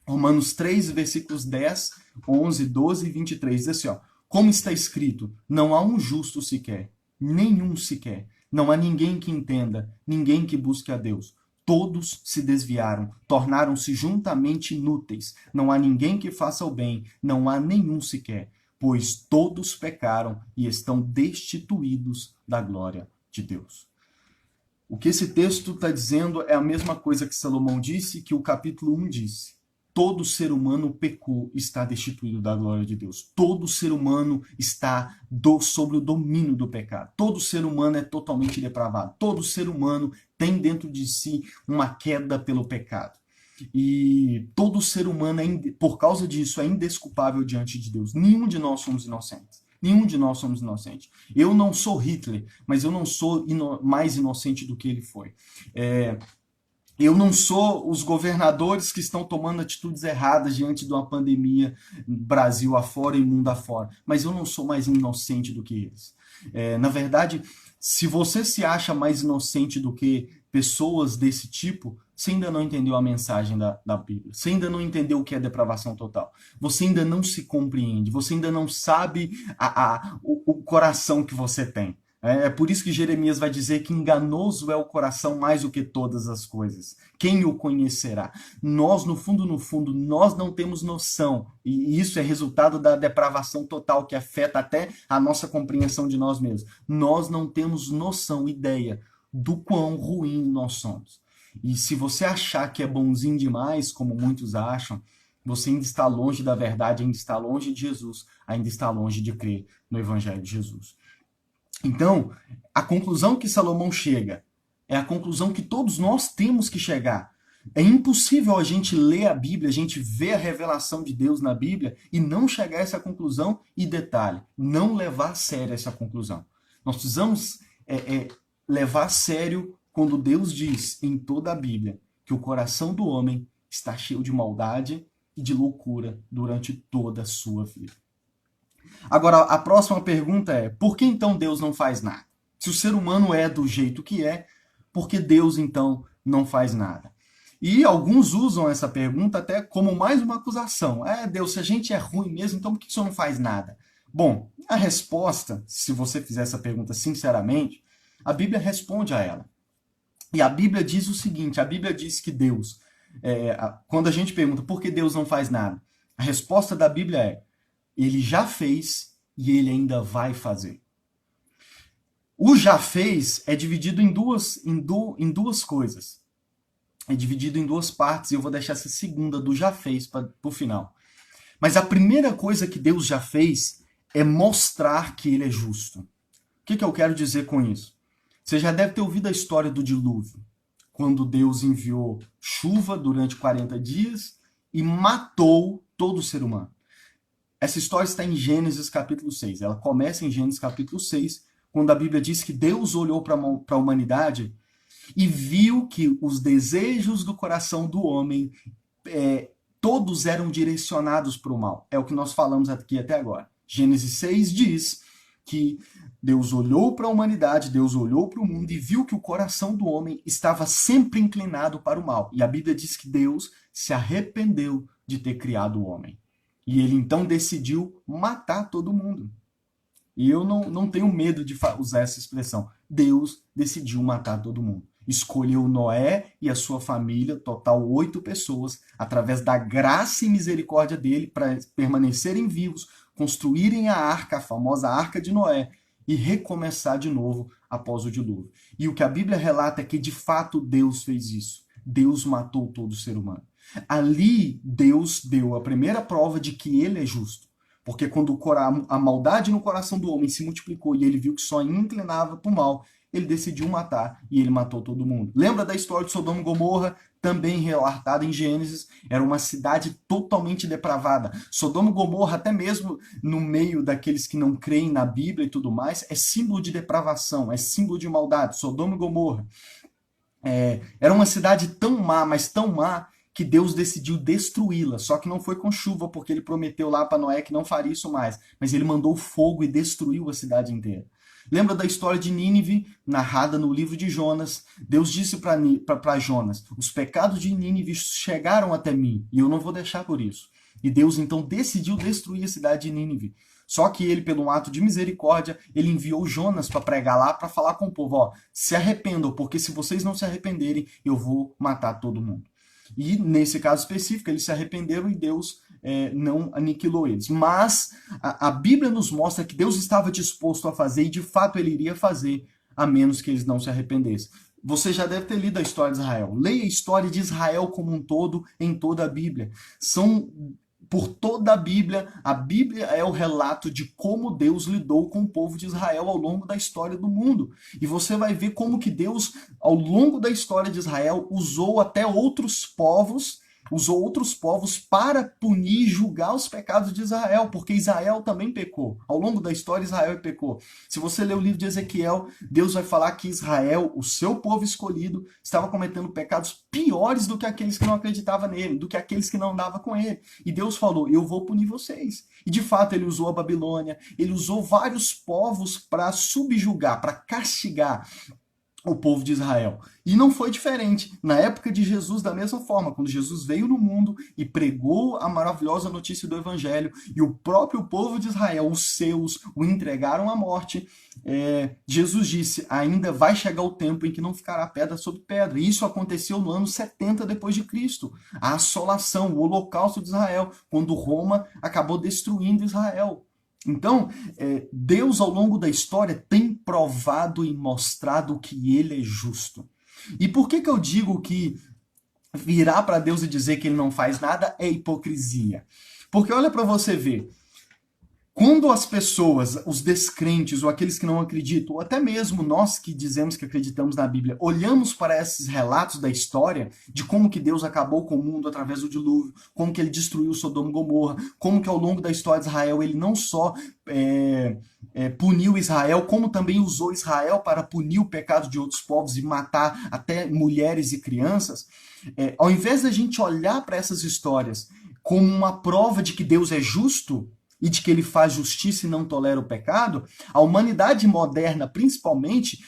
Romanos 3, versículos 10, 11, 12 e 23, diz assim, ó, como está escrito, não há um justo sequer, nenhum sequer, não há ninguém que entenda, ninguém que busque a Deus. Todos se desviaram, tornaram-se juntamente inúteis, não há ninguém que faça o bem, não há nenhum sequer, pois todos pecaram e estão destituídos da glória de Deus. O que esse texto está dizendo é a mesma coisa que Salomão disse, que o capítulo 1 disse. Todo ser humano pecou, está destituído da glória de Deus. Todo ser humano está sob o domínio do pecado. Todo ser humano é totalmente depravado. Todo ser humano tem dentro de si uma queda pelo pecado. E todo ser humano, por causa disso, é indesculpável diante de Deus. Nenhum de nós somos inocentes. Nenhum de nós somos inocentes. Eu não sou Hitler, mas eu não sou mais inocente do que ele foi. Eu não sou os governadores que estão tomando atitudes erradas diante de uma pandemia Brasil afora e mundo afora, mas eu não sou mais inocente do que eles. Na verdade, se você se acha mais inocente do que pessoas desse tipo, você ainda não entendeu a mensagem da Bíblia. Você ainda não entendeu o que é depravação total. Você ainda não se compreende. Você ainda não sabe o coração que você tem. É por isso que Jeremias vai dizer que enganoso é o coração mais do que todas as coisas. Quem o conhecerá? Nós, no fundo, nós não temos noção. E isso é resultado da depravação total que afeta até a nossa compreensão de nós mesmos. Nós não temos noção, ideia do quão ruim nós somos. E se você achar que é bonzinho demais, como muitos acham, você ainda está longe da verdade, ainda está longe de Jesus, ainda está longe de crer no Evangelho de Jesus. Então, a conclusão que Salomão chega é a conclusão que todos nós temos que chegar. É impossível a gente ler a Bíblia, a gente ver a revelação de Deus na Bíblia e não chegar a essa conclusão e, detalhe, não levar a sério essa conclusão. Nós precisamos levar a sério quando Deus diz em toda a Bíblia que o coração do homem está cheio de maldade e de loucura durante toda a sua vida. Agora, a próxima pergunta é: por que então Deus não faz nada? Se o ser humano é do jeito que é, por que Deus então não faz nada? E alguns usam essa pergunta até como mais uma acusação. Deus, se a gente é ruim mesmo, então por que o Senhor não faz nada? Bom, a resposta, se você fizer essa pergunta sinceramente, a Bíblia responde a ela. E a Bíblia diz o seguinte, a Bíblia diz que Deus, quando a gente pergunta por que Deus não faz nada, a resposta da Bíblia é: ele já fez e ele ainda vai fazer. O já fez é dividido em duas coisas. É dividido em duas partes e eu vou deixar essa segunda do já fez para o final. Mas a primeira coisa que Deus já fez é mostrar que ele é justo. O que eu quero dizer com isso? Você já deve ter ouvido a história do dilúvio, quando Deus enviou chuva durante 40 dias e matou todo o ser humano. Essa história está em Gênesis capítulo 6. Ela começa em Gênesis capítulo 6, quando a Bíblia diz que Deus olhou para a humanidade e viu que os desejos do coração do homem todos eram direcionados para o mal. É o que nós falamos aqui até agora. Gênesis 6 diz que Deus olhou para a humanidade, Deus olhou para o mundo e viu que o coração do homem estava sempre inclinado para o mal. E a Bíblia diz que Deus se arrependeu de ter criado o homem. E ele então decidiu matar todo mundo. E eu não tenho medo de usar essa expressão. Deus decidiu matar todo mundo. Escolheu Noé e a sua família, total 8 pessoas, através da graça e misericórdia dele, para permanecerem vivos, construírem a arca, a famosa arca de Noé, e recomeçar de novo após o dilúvio. E o que a Bíblia relata é que, de fato, Deus fez isso. Deus matou todo ser humano. Ali, Deus deu a primeira prova de que ele é justo. Porque quando a maldade no coração do homem se multiplicou e ele viu que só inclinava para o mal, ele decidiu matar e ele matou todo mundo. Lembra da história de Sodoma e Gomorra? Também relatada em Gênesis, era uma cidade totalmente depravada. Sodoma e Gomorra, até mesmo no meio daqueles que não creem na Bíblia e tudo mais, é símbolo de depravação, é símbolo de maldade. Sodoma e Gomorra. Era uma cidade tão má, mas tão má, que Deus decidiu destruí-la. Só que não foi com chuva, porque ele prometeu lá para Noé que não faria isso mais. Mas ele mandou fogo e destruiu a cidade inteira. Lembra da história de Nínive, narrada no livro de Jonas? Deus disse para Jonas: os pecados de Nínive chegaram até mim, e eu não vou deixar por isso. E Deus então decidiu destruir a cidade de Nínive. Só que ele, pelo ato de misericórdia, ele enviou Jonas para pregar lá, para falar com o povo: se arrependam, porque se vocês não se arrependerem, eu vou matar todo mundo. E nesse caso específico, eles se arrependeram e Deus não aniquilou eles. Mas a Bíblia nos mostra que Deus estava disposto a fazer e de fato ele iria fazer, a menos que eles não se arrependessem. Você já deve ter lido a história de Israel. Leia a história de Israel como um todo em toda a Bíblia. Por toda a Bíblia é o relato de como Deus lidou com o povo de Israel ao longo da história do mundo. E você vai ver como que Deus, ao longo da história de Israel, usou outros povos para punir e julgar os pecados de Israel, porque Israel também pecou. Ao longo da história, Israel pecou. Se você ler o livro de Ezequiel, Deus vai falar que Israel, o seu povo escolhido, estava cometendo pecados piores do que aqueles que não acreditavam nele, do que aqueles que não andavam com ele. E Deus falou: eu vou punir vocês. E de fato ele usou a Babilônia, ele usou vários povos para subjugar, para castigar o povo de Israel. E não foi diferente. Na época de Jesus, da mesma forma, quando Jesus veio no mundo e pregou a maravilhosa notícia do Evangelho, e o próprio povo de Israel, os seus, o entregaram à morte, Jesus disse, ainda vai chegar o tempo em que não ficará pedra sobre pedra. E isso aconteceu no ano 70 depois de Cristo. A assolação, o holocausto de Israel, quando Roma acabou destruindo Israel. Então, Deus, ao longo da história, tem provado e mostrado que ele é justo. E por que eu digo que virar para Deus e dizer que ele não faz nada é hipocrisia? Porque olha para você ver, quando as pessoas, os descrentes, ou aqueles que não acreditam, ou até mesmo nós que dizemos que acreditamos na Bíblia, olhamos para esses relatos da história, de como que Deus acabou com o mundo através do dilúvio, como que ele destruiu Sodoma e Gomorra, como que ao longo da história de Israel ele não só puniu Israel, como também usou Israel para punir o pecado de outros povos e matar até mulheres e crianças, ao invés da gente olhar para essas histórias como uma prova de que Deus é justo, e de que ele faz justiça e não tolera o pecado, a humanidade moderna, principalmente,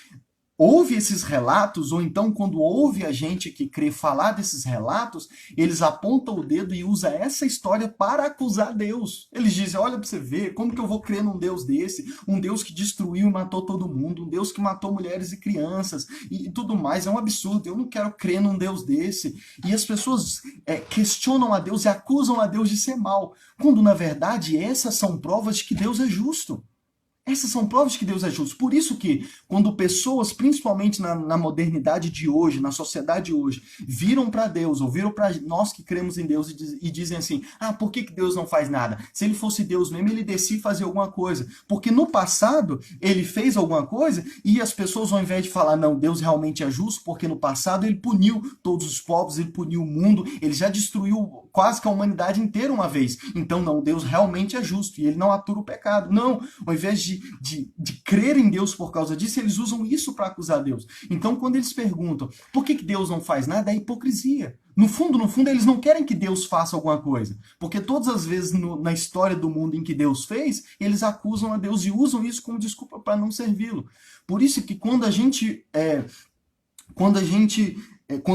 ouve esses relatos, ou então quando ouve a gente que crê falar desses relatos, eles apontam o dedo e usam essa história para acusar Deus. Eles dizem, olha para você ver, como que eu vou crer num Deus desse? Um Deus que destruiu e matou todo mundo, um Deus que matou mulheres e crianças, e tudo mais, é um absurdo, eu não quero crer num Deus desse. E as pessoas questionam a Deus e acusam a Deus de ser mal, quando na verdade essas são provas de que Deus é justo. Essas são provas de que Deus é justo. Por isso que, quando pessoas, principalmente na modernidade de hoje, na sociedade de hoje, viram para Deus, ou viram para nós que cremos em Deus e dizem assim, por que Deus não faz nada? Se ele fosse Deus mesmo, ele descia e fazia alguma coisa. Porque no passado, ele fez alguma coisa e as pessoas, ao invés de falar, não, Deus realmente é justo, porque no passado ele puniu todos os povos, ele puniu o mundo, ele já destruiu quase que a humanidade inteira uma vez. Então, não, Deus realmente é justo e ele não atura o pecado. Não, ao invés de crer em Deus por causa disso, eles usam isso para acusar Deus. Então, quando eles perguntam por que Deus não faz nada, é hipocrisia. No fundo, eles não querem que Deus faça alguma coisa. Porque todas as vezes na história do mundo em que Deus fez, eles acusam a Deus e usam isso como desculpa para não servi-lo. Por isso que quando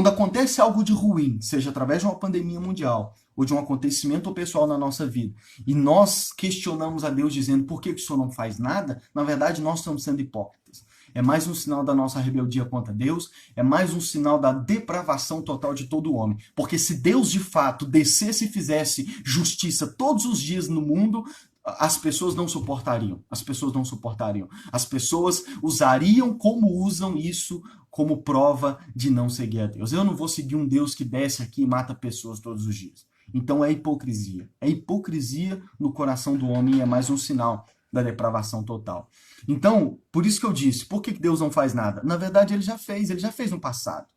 acontece algo de ruim, seja através de uma pandemia mundial, ou de um acontecimento pessoal na nossa vida, e nós questionamos a Deus dizendo por que o Senhor não faz nada, na verdade nós estamos sendo hipócritas. É mais um sinal da nossa rebeldia contra Deus, é mais um sinal da depravação total de todo homem. Porque se Deus de fato descesse e fizesse justiça todos os dias no mundo, as pessoas não suportariam. As pessoas não suportariam. As pessoas usariam como usam isso como prova de não seguir a Deus. Eu não vou seguir um Deus que desce aqui e mata pessoas todos os dias. Então é hipocrisia. É hipocrisia no coração do homem e é mais um sinal da depravação total. Então, por isso que eu disse, por que Deus não faz nada? Na verdade, ele já fez no passado.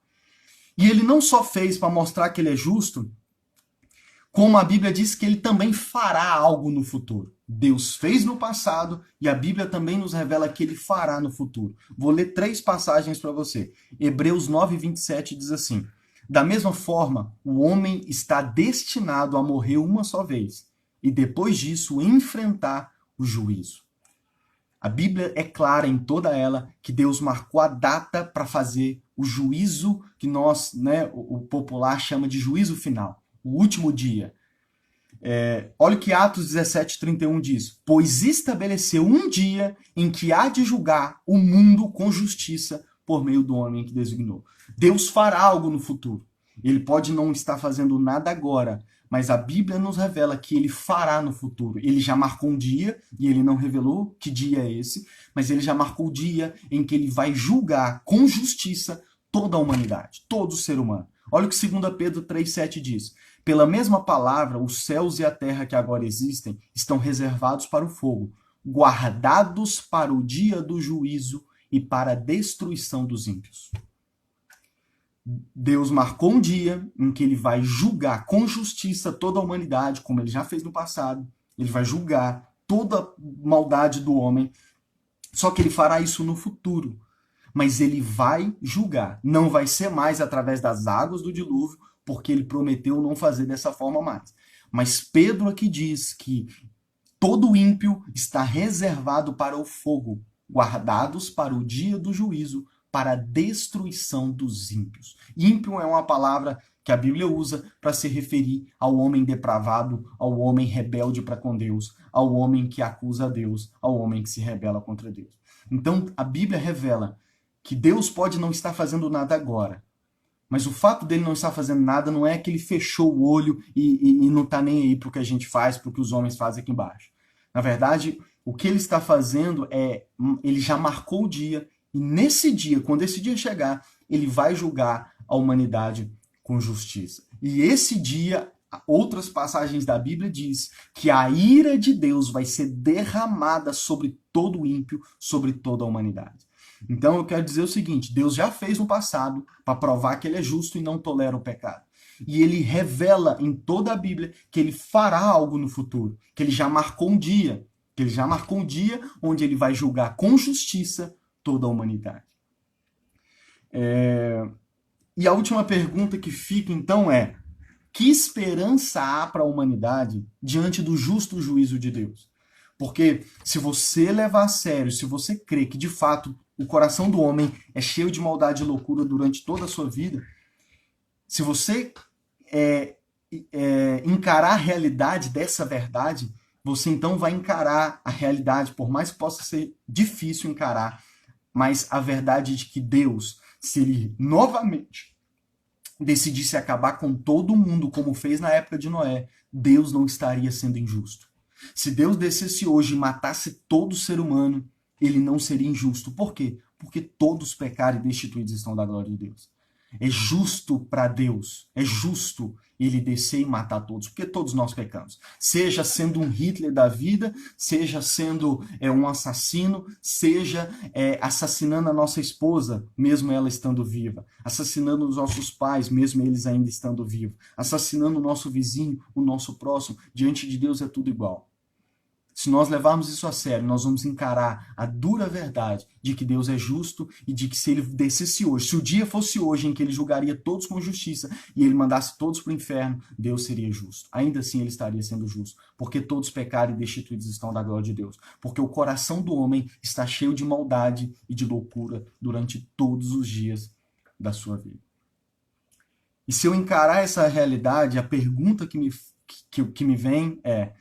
E ele não só fez para mostrar que ele é justo, como a Bíblia diz que ele também fará algo no futuro. Deus fez no passado e a Bíblia também nos revela que ele fará no futuro. Vou ler 3 passagens para você. Hebreus 9:27 diz assim: da mesma forma, o homem está destinado a morrer uma só vez e depois disso enfrentar o juízo. A Bíblia é clara em toda ela que Deus marcou a data para fazer o juízo que nós, o popular chama de juízo final, o último dia. Olha o que Atos 17:31 diz: pois estabeleceu um dia em que há de julgar o mundo com justiça por meio do homem que designou. Deus fará algo no futuro. Ele pode não estar fazendo nada agora, mas a Bíblia nos revela que ele fará no futuro. Ele já marcou um dia, e ele não revelou que dia é esse, mas ele já marcou o dia em que ele vai julgar com justiça toda a humanidade, todo ser humano. Olha o que 2 Pedro 3,7 diz: pela mesma palavra, os céus e a terra que agora existem estão reservados para o fogo, guardados para o dia do juízo e para a destruição dos ímpios. Deus marcou um dia em que ele vai julgar com justiça toda a humanidade, como ele já fez no passado. Ele vai julgar toda a maldade do homem. Só que ele fará isso no futuro. Mas ele vai julgar. Não vai ser mais através das águas do dilúvio, porque ele prometeu não fazer dessa forma mais. Mas Pedro aqui diz que todo ímpio está reservado para o fogo, guardados para o dia do juízo, para a destruição dos ímpios. Ímpio é uma palavra que a Bíblia usa para se referir ao homem depravado, ao homem rebelde para com Deus, ao homem que acusa a Deus, ao homem que se rebela contra Deus. Então, a Bíblia revela que Deus pode não estar fazendo nada agora, mas o fato dele não estar fazendo nada não é que ele fechou o olho e não está nem aí para o que a gente faz, para o que os homens fazem aqui embaixo. Na verdade, o que ele está fazendo é, ele já marcou o dia, e nesse dia, quando esse dia chegar, ele vai julgar a humanidade com justiça. E esse dia, outras passagens da Bíblia diz que a ira de Deus vai ser derramada sobre todo o ímpio, sobre toda a humanidade. Então eu quero dizer o seguinte, Deus já fez no passado para provar que ele é justo e não tolera o pecado. E ele revela em toda a Bíblia que ele fará algo no futuro, que ele já marcou um dia, onde ele vai julgar com justiça toda a humanidade. E a última pergunta que fica então é: que esperança há para a humanidade diante do justo juízo de Deus? Porque se você levar a sério, se você crê que de fato o coração do homem é cheio de maldade e loucura durante toda a sua vida, se você encarar a realidade dessa verdade, você então vai encarar a realidade, por mais que possa ser difícil encarar, mas a verdade de que Deus, se ele novamente decidisse acabar com todo mundo, como fez na época de Noé, Deus não estaria sendo injusto. Se Deus descesse hoje e matasse todo ser humano, ele não seria injusto. Por quê? Porque todos pecaram e destituídos estão da glória de Deus. É justo para Deus, é justo ele descer e matar todos, porque todos nós pecamos. Seja sendo um Hitler da vida, seja sendo um assassino, seja assassinando a nossa esposa, mesmo ela estando viva, assassinando os nossos pais, mesmo eles ainda estando vivos, assassinando o nosso vizinho, o nosso próximo. Diante de Deus é tudo igual. Se nós levarmos isso a sério, nós vamos encarar a dura verdade de que Deus é justo e de que se ele descesse hoje, se o dia fosse hoje em que ele julgaria todos com justiça e ele mandasse todos para o inferno, Deus seria justo. Ainda assim ele estaria sendo justo, porque todos pecaram e destituídos estão da glória de Deus. Porque o coração do homem está cheio de maldade e de loucura durante todos os dias da sua vida. E se eu encarar essa realidade, a pergunta que me vem é: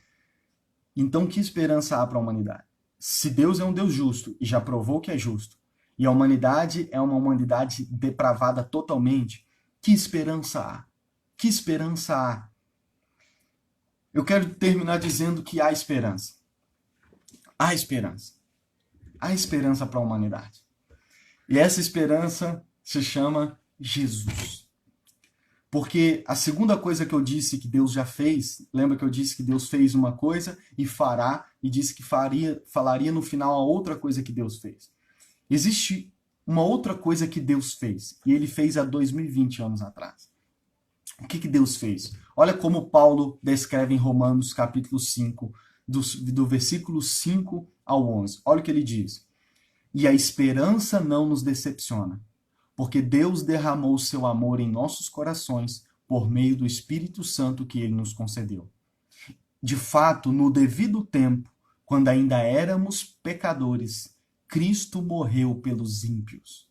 então, que esperança há para a humanidade? Se Deus é um Deus justo e já provou que é justo, e a humanidade é uma humanidade depravada totalmente, que esperança há? Que esperança há? Eu quero terminar dizendo que há esperança. Há esperança. Há esperança para a humanidade. E essa esperança se chama Jesus. Porque a segunda coisa que eu disse que Deus já fez, lembra que eu disse que Deus fez uma coisa e fará, e disse que falaria no final a outra coisa que Deus fez. Existe uma outra coisa que Deus fez, e ele fez há 2020 anos atrás. O que Deus fez? Olha como Paulo descreve em Romanos capítulo 5, do versículo 5 ao 11. Olha o que ele diz. E a esperança não nos decepciona, porque Deus derramou o seu amor em nossos corações por meio do Espírito Santo que ele nos concedeu. De fato, no devido tempo, quando ainda éramos pecadores, Cristo morreu pelos ímpios.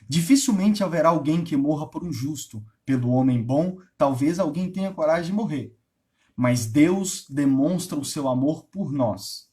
Dificilmente haverá alguém que morra por um justo. Pelo homem bom, talvez alguém tenha coragem de morrer. Mas Deus demonstra o seu amor por nós.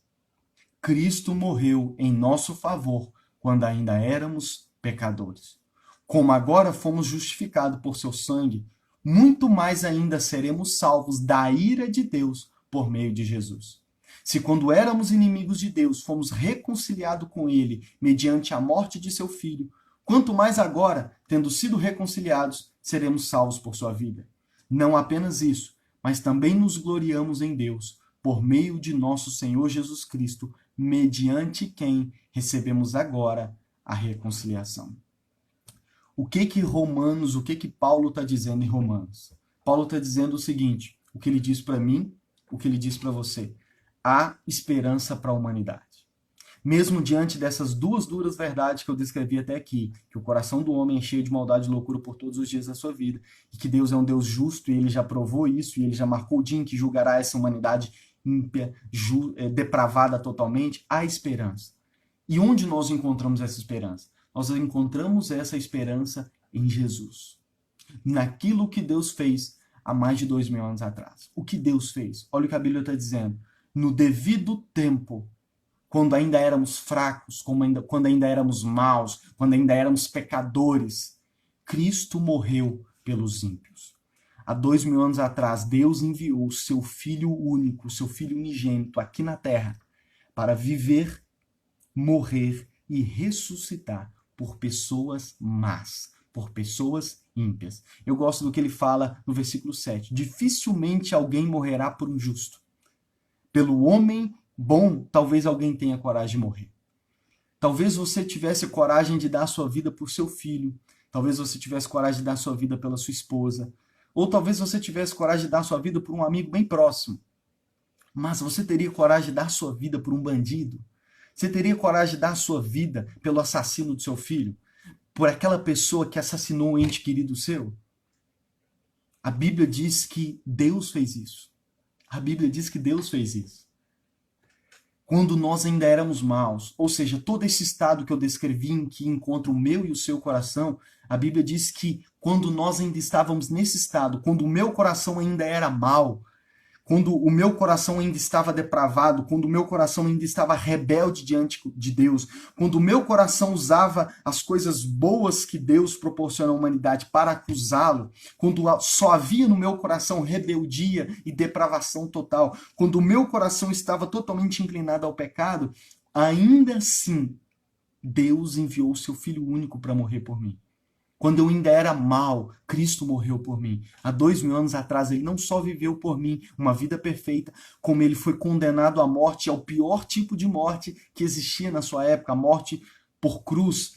Cristo morreu em nosso favor quando ainda éramos pecadores. Como agora fomos justificados por seu sangue, muito mais ainda seremos salvos da ira de Deus por meio de Jesus. Se quando éramos inimigos de Deus, fomos reconciliados com ele mediante a morte de seu filho, quanto mais agora, tendo sido reconciliados, seremos salvos por sua vida. Não apenas isso, mas também nos gloriamos em Deus, por meio de nosso Senhor Jesus Cristo, mediante quem recebemos agora a reconciliação. O que Paulo está dizendo em Romanos? Paulo está dizendo o seguinte, o que ele diz para mim, o que ele diz para você. Há esperança para a humanidade. Mesmo diante dessas duas duras verdades que eu descrevi até aqui, que o coração do homem é cheio de maldade e loucura por todos os dias da sua vida, e que Deus é um Deus justo, e ele já provou isso, e ele já marcou o dia em que julgará essa humanidade ímpia, depravada totalmente, há esperança. E onde nós encontramos essa esperança? nós encontramos essa esperança em Jesus. Naquilo que Deus fez há mais de 2000 anos atrás. O que Deus fez? Olha o que a Bíblia está dizendo. No devido tempo, quando ainda éramos fracos, quando ainda éramos maus, quando ainda éramos pecadores, Cristo morreu pelos ímpios. Há 2000 anos atrás, Deus enviou o seu Filho único, o seu Filho unigênito aqui na Terra, para viver, morrer e ressuscitar por pessoas más, por pessoas ímpias. Eu gosto do que ele fala no versículo 7. Dificilmente alguém morrerá por um justo. Pelo homem bom, talvez alguém tenha coragem de morrer. Talvez você tivesse coragem de dar sua vida por seu filho. Talvez você tivesse coragem de dar sua vida pela sua esposa. Ou talvez você tivesse coragem de dar sua vida por um amigo bem próximo. Mas você teria coragem de dar sua vida por um bandido? Você teria coragem de dar sua vida pelo assassino do seu filho? Por aquela pessoa que assassinou um ente querido seu? A Bíblia diz que Deus fez isso. A Bíblia diz que Deus fez isso. Quando nós ainda éramos maus, ou seja, todo esse estado que eu descrevi em que encontra o meu e o seu coração, a Bíblia diz que quando nós ainda estávamos nesse estado, quando o meu coração ainda era mau, quando o meu coração ainda estava depravado, quando o meu coração ainda estava rebelde diante de Deus, quando o meu coração usava as coisas boas que Deus proporciona à humanidade para acusá-lo, quando só havia no meu coração rebeldia e depravação total, quando o meu coração estava totalmente inclinado ao pecado, ainda assim, Deus enviou o seu Filho único para morrer por mim. Quando eu ainda era mal, Cristo morreu por mim. Há 2000 anos atrás, ele não só viveu por mim uma vida perfeita, como ele foi condenado à morte, ao pior tipo de morte que existia na sua época, a morte por cruz.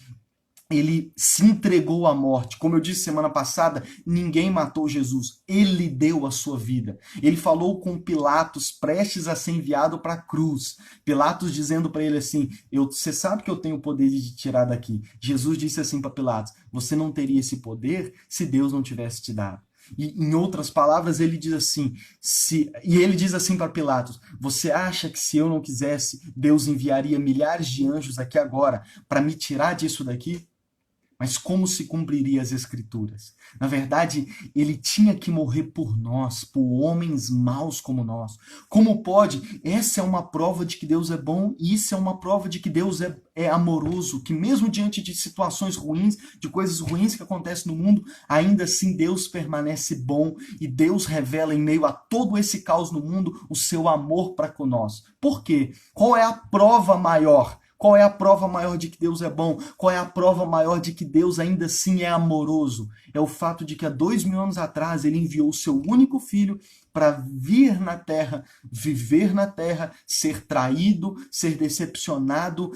Ele se entregou à morte. Como eu disse semana passada, ninguém matou Jesus. Ele deu a sua vida. Ele falou com Pilatos, prestes a ser enviado para a cruz. Pilatos dizendo para ele assim, você sabe que eu tenho o poder de te tirar daqui. Jesus disse assim para Pilatos, você não teria esse poder se Deus não tivesse te dado. E, em outras palavras, ele diz assim, ele diz assim para Pilatos, você acha que se eu não quisesse, Deus enviaria milhares de anjos aqui agora para me tirar disso daqui? Mas como se cumpriria as Escrituras? Na verdade, ele tinha que morrer por nós, por homens maus como nós. Como pode? Essa é uma prova de que Deus é bom, e isso é uma prova de que Deus é amoroso, que mesmo diante de situações ruins, de coisas ruins que acontecem no mundo, ainda assim Deus permanece bom, e Deus revela em meio a todo esse caos no mundo o seu amor para conosco. Por quê? Qual é a prova maior? Qual é a prova maior de que Deus é bom? Qual é a prova maior de que Deus ainda assim é amoroso? É o fato de que há 2000 anos atrás ele enviou o seu único filho para vir na terra, viver na terra, ser traído, ser decepcionado,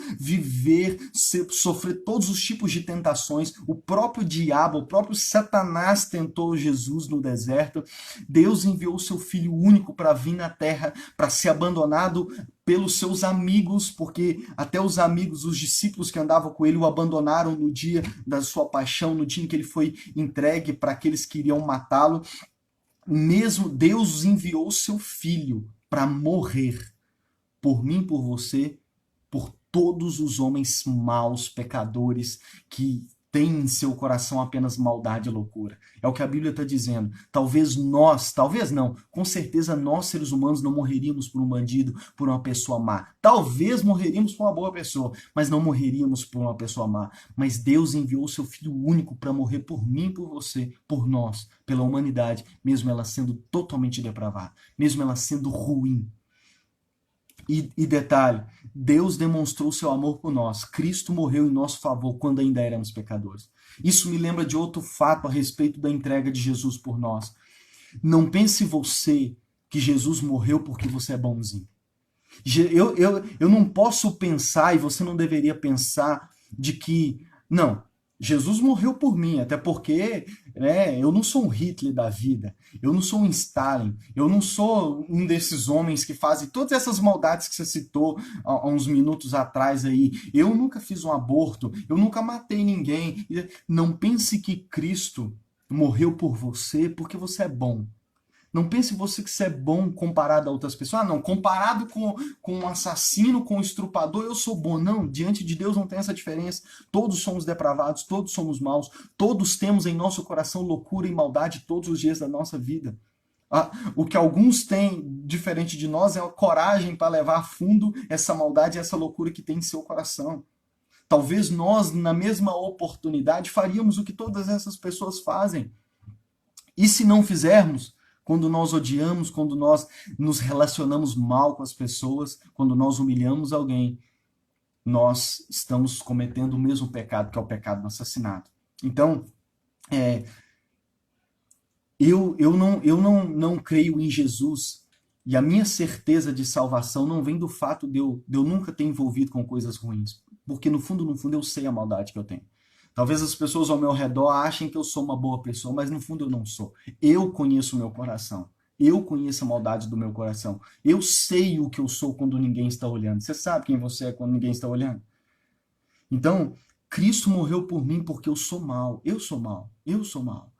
sofrer todos os tipos de tentações. O próprio diabo, o próprio Satanás tentou Jesus no deserto. Deus enviou o seu filho único para vir na terra, para ser abandonado pelos seus amigos, porque até os amigos, os discípulos que andavam com ele, o abandonaram no dia da sua paixão, no dia em que ele foi entregue para aqueles que iriam matá-lo. Mesmo Deus enviou o seu filho para morrer por mim, por você, por todos os homens maus, pecadores, que têm em seu coração apenas maldade e loucura. É o que a Bíblia está dizendo. Talvez não, com certeza nós, seres humanos, não morreríamos por um bandido, por uma pessoa má. Talvez morreríamos por uma boa pessoa, mas não morreríamos por uma pessoa má. Mas Deus enviou o seu Filho único para morrer por mim, por você, por nós, pela humanidade, mesmo ela sendo totalmente depravada, mesmo ela sendo ruim. E detalhe, Deus demonstrou seu amor por nós. Cristo morreu em nosso favor quando ainda éramos pecadores. Isso me lembra de outro fato a respeito da entrega de Jesus por nós. Não pense você que Jesus morreu porque você é bonzinho. Eu não posso pensar, e você não deveria pensar, de que, não, Jesus morreu por mim, até porque eu não sou um Hitler da vida, eu não sou um Stalin, eu não sou um desses homens que fazem todas essas maldades que você citou há uns minutos atrás aí. Eu nunca fiz um aborto, eu nunca matei ninguém. Não pense que Cristo morreu por você porque você é bom. Não pense você que você é bom comparado a outras pessoas. Ah, não, comparado com um assassino, com um estrupador, eu sou bom. Não, diante de Deus não tem essa diferença. Todos somos depravados, todos somos maus, todos temos em nosso coração loucura e maldade todos os dias da nossa vida. O que alguns têm diferente de nós é a coragem para levar a fundo essa maldade e essa loucura que tem em seu coração. Talvez nós, na mesma oportunidade, faríamos o que todas essas pessoas fazem. E se não fizermos, quando nós odiamos, quando nós nos relacionamos mal com as pessoas, quando nós humilhamos alguém, nós estamos cometendo o mesmo pecado, que é o pecado do assassinato. Então, eu não creio em Jesus, e a minha certeza de salvação não vem do fato de eu nunca ter envolvido com coisas ruins, porque no fundo, eu sei a maldade que eu tenho. Talvez as pessoas ao meu redor achem que eu sou uma boa pessoa, mas no fundo eu não sou. Eu conheço o meu coração. Eu conheço a maldade do meu coração. Eu sei o que eu sou quando ninguém está olhando. Você sabe quem você é quando ninguém está olhando? Então, Cristo morreu por mim porque eu sou mal. Eu sou mal. Eu sou mal.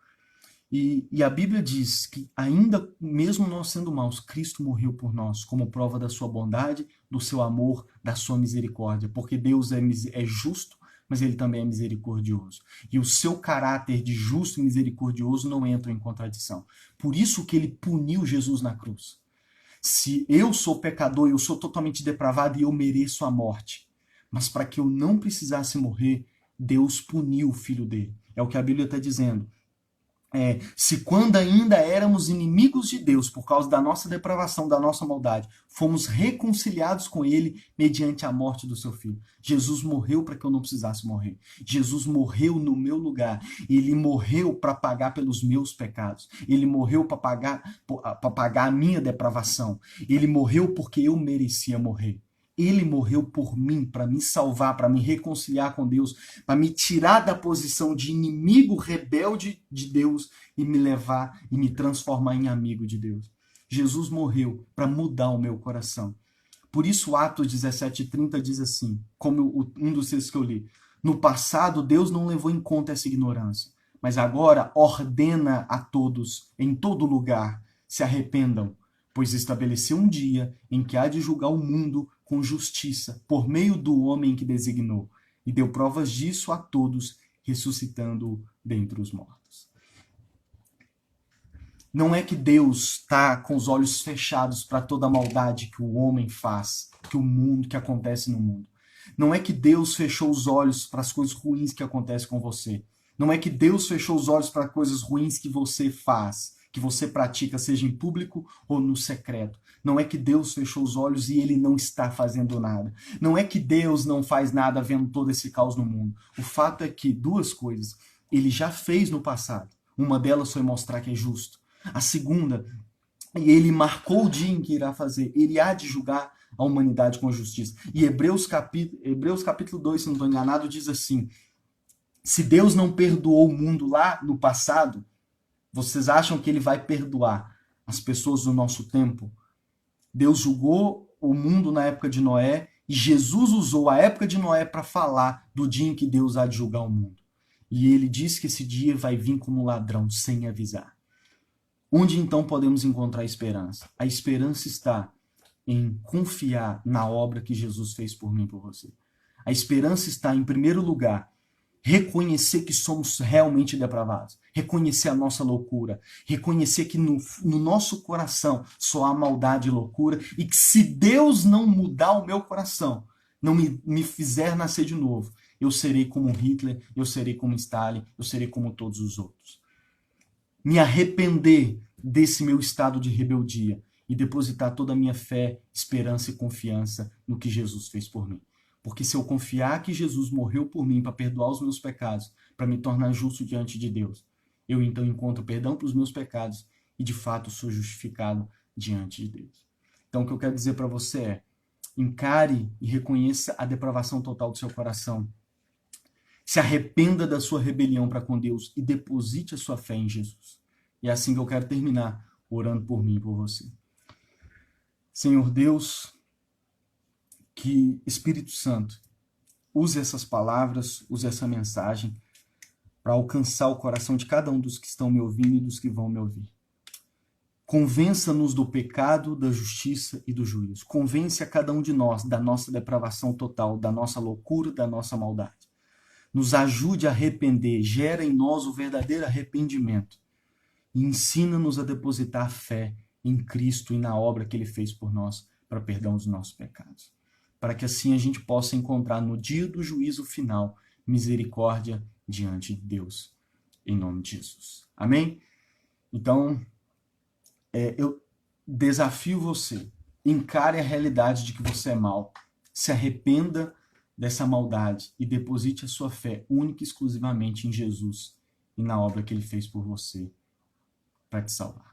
E a Bíblia diz que, ainda mesmo nós sendo maus, Cristo morreu por nós, como prova da sua bondade, do seu amor, da sua misericórdia. Porque Deus é justo, mas ele também é misericordioso. E o seu caráter de justo e misericordioso não entra em contradição. Por isso que ele puniu Jesus na cruz. Se eu sou pecador, eu sou totalmente depravado e eu mereço a morte. Mas para que eu não precisasse morrer, Deus puniu o filho dele. É o que a Bíblia está dizendo. Se quando ainda éramos inimigos de Deus, por causa da nossa depravação, da nossa maldade, fomos reconciliados com ele mediante a morte do seu filho. Jesus morreu para que eu não precisasse morrer. Jesus morreu no meu lugar. Ele morreu para pagar pelos meus pecados. Ele morreu para pagar a minha depravação. Ele morreu porque eu merecia morrer. Ele morreu por mim, para me salvar, para me reconciliar com Deus, para me tirar da posição de inimigo rebelde de Deus e me levar e me transformar em amigo de Deus. Jesus morreu para mudar o meu coração. Por isso, Atos 17:30 diz assim, como um dos textos que eu li: no passado, Deus não levou em conta essa ignorância, mas agora ordena a todos, em todo lugar, se arrependam, pois estabeleceu um dia em que há de julgar o mundo com justiça, por meio do homem que designou, e deu provas disso a todos, ressuscitando-o dentre os mortos. Não é que Deus está com os olhos fechados para toda a maldade que o homem faz, que acontece no mundo. Não é que Deus fechou os olhos para as coisas ruins que acontecem com você. Não é que Deus fechou os olhos para coisas ruins que você faz, que você pratica, seja em público ou no secreto. Não é que Deus fechou os olhos e ele não está fazendo nada. Não é que Deus não faz nada vendo todo esse caos no mundo. O fato é que duas coisas ele já fez no passado. Uma delas foi mostrar que é justo. A segunda, ele marcou o dia em que irá fazer. Ele há de julgar a humanidade com justiça. E Hebreus capítulo 2, se não estou enganado, diz assim: se Deus não perdoou o mundo lá no passado, vocês acham que ele vai perdoar as pessoas do nosso tempo? Deus julgou o mundo na época de Noé e Jesus usou a época de Noé para falar do dia em que Deus há de julgar o mundo. E ele diz que esse dia vai vir como um ladrão, sem avisar. Onde então podemos encontrar esperança? A esperança está em confiar na obra que Jesus fez por mim e por você. A esperança está, em primeiro lugar, reconhecer que somos realmente depravados, reconhecer a nossa loucura, reconhecer que no nosso coração só há maldade e loucura, e que se Deus não mudar o meu coração, não me fizer nascer de novo, eu serei como Hitler, eu serei como Stalin, eu serei como todos os outros. Me arrepender desse meu estado de rebeldia e depositar toda a minha fé, esperança e confiança no que Jesus fez por mim. Porque se eu confiar que Jesus morreu por mim para perdoar os meus pecados, para me tornar justo diante de Deus, eu então encontro perdão para os meus pecados e de fato sou justificado diante de Deus. Então o que eu quero dizer para você é: encare e reconheça a depravação total do seu coração. Se arrependa da sua rebelião para com Deus e deposite a sua fé em Jesus. E é assim que eu quero terminar, orando por mim e por você. Senhor Deus, que Espírito Santo use essas palavras, use essa mensagem para alcançar o coração de cada um dos que estão me ouvindo e dos que vão me ouvir. Convença-nos do pecado, da justiça e do juízo. Convence a cada um de nós da nossa depravação total, da nossa loucura, da nossa maldade. Nos ajude a arrepender, gera em nós o verdadeiro arrependimento. E ensina-nos a depositar fé em Cristo e na obra que Ele fez por nós para perdão dos nossos pecados. Para que assim a gente possa encontrar no dia do juízo final misericórdia diante de Deus. Em nome de Jesus. Amém? Então, eu desafio você, encare a realidade de que você é mau, se arrependa dessa maldade e deposite a sua fé única e exclusivamente em Jesus e na obra que Ele fez por você para te salvar.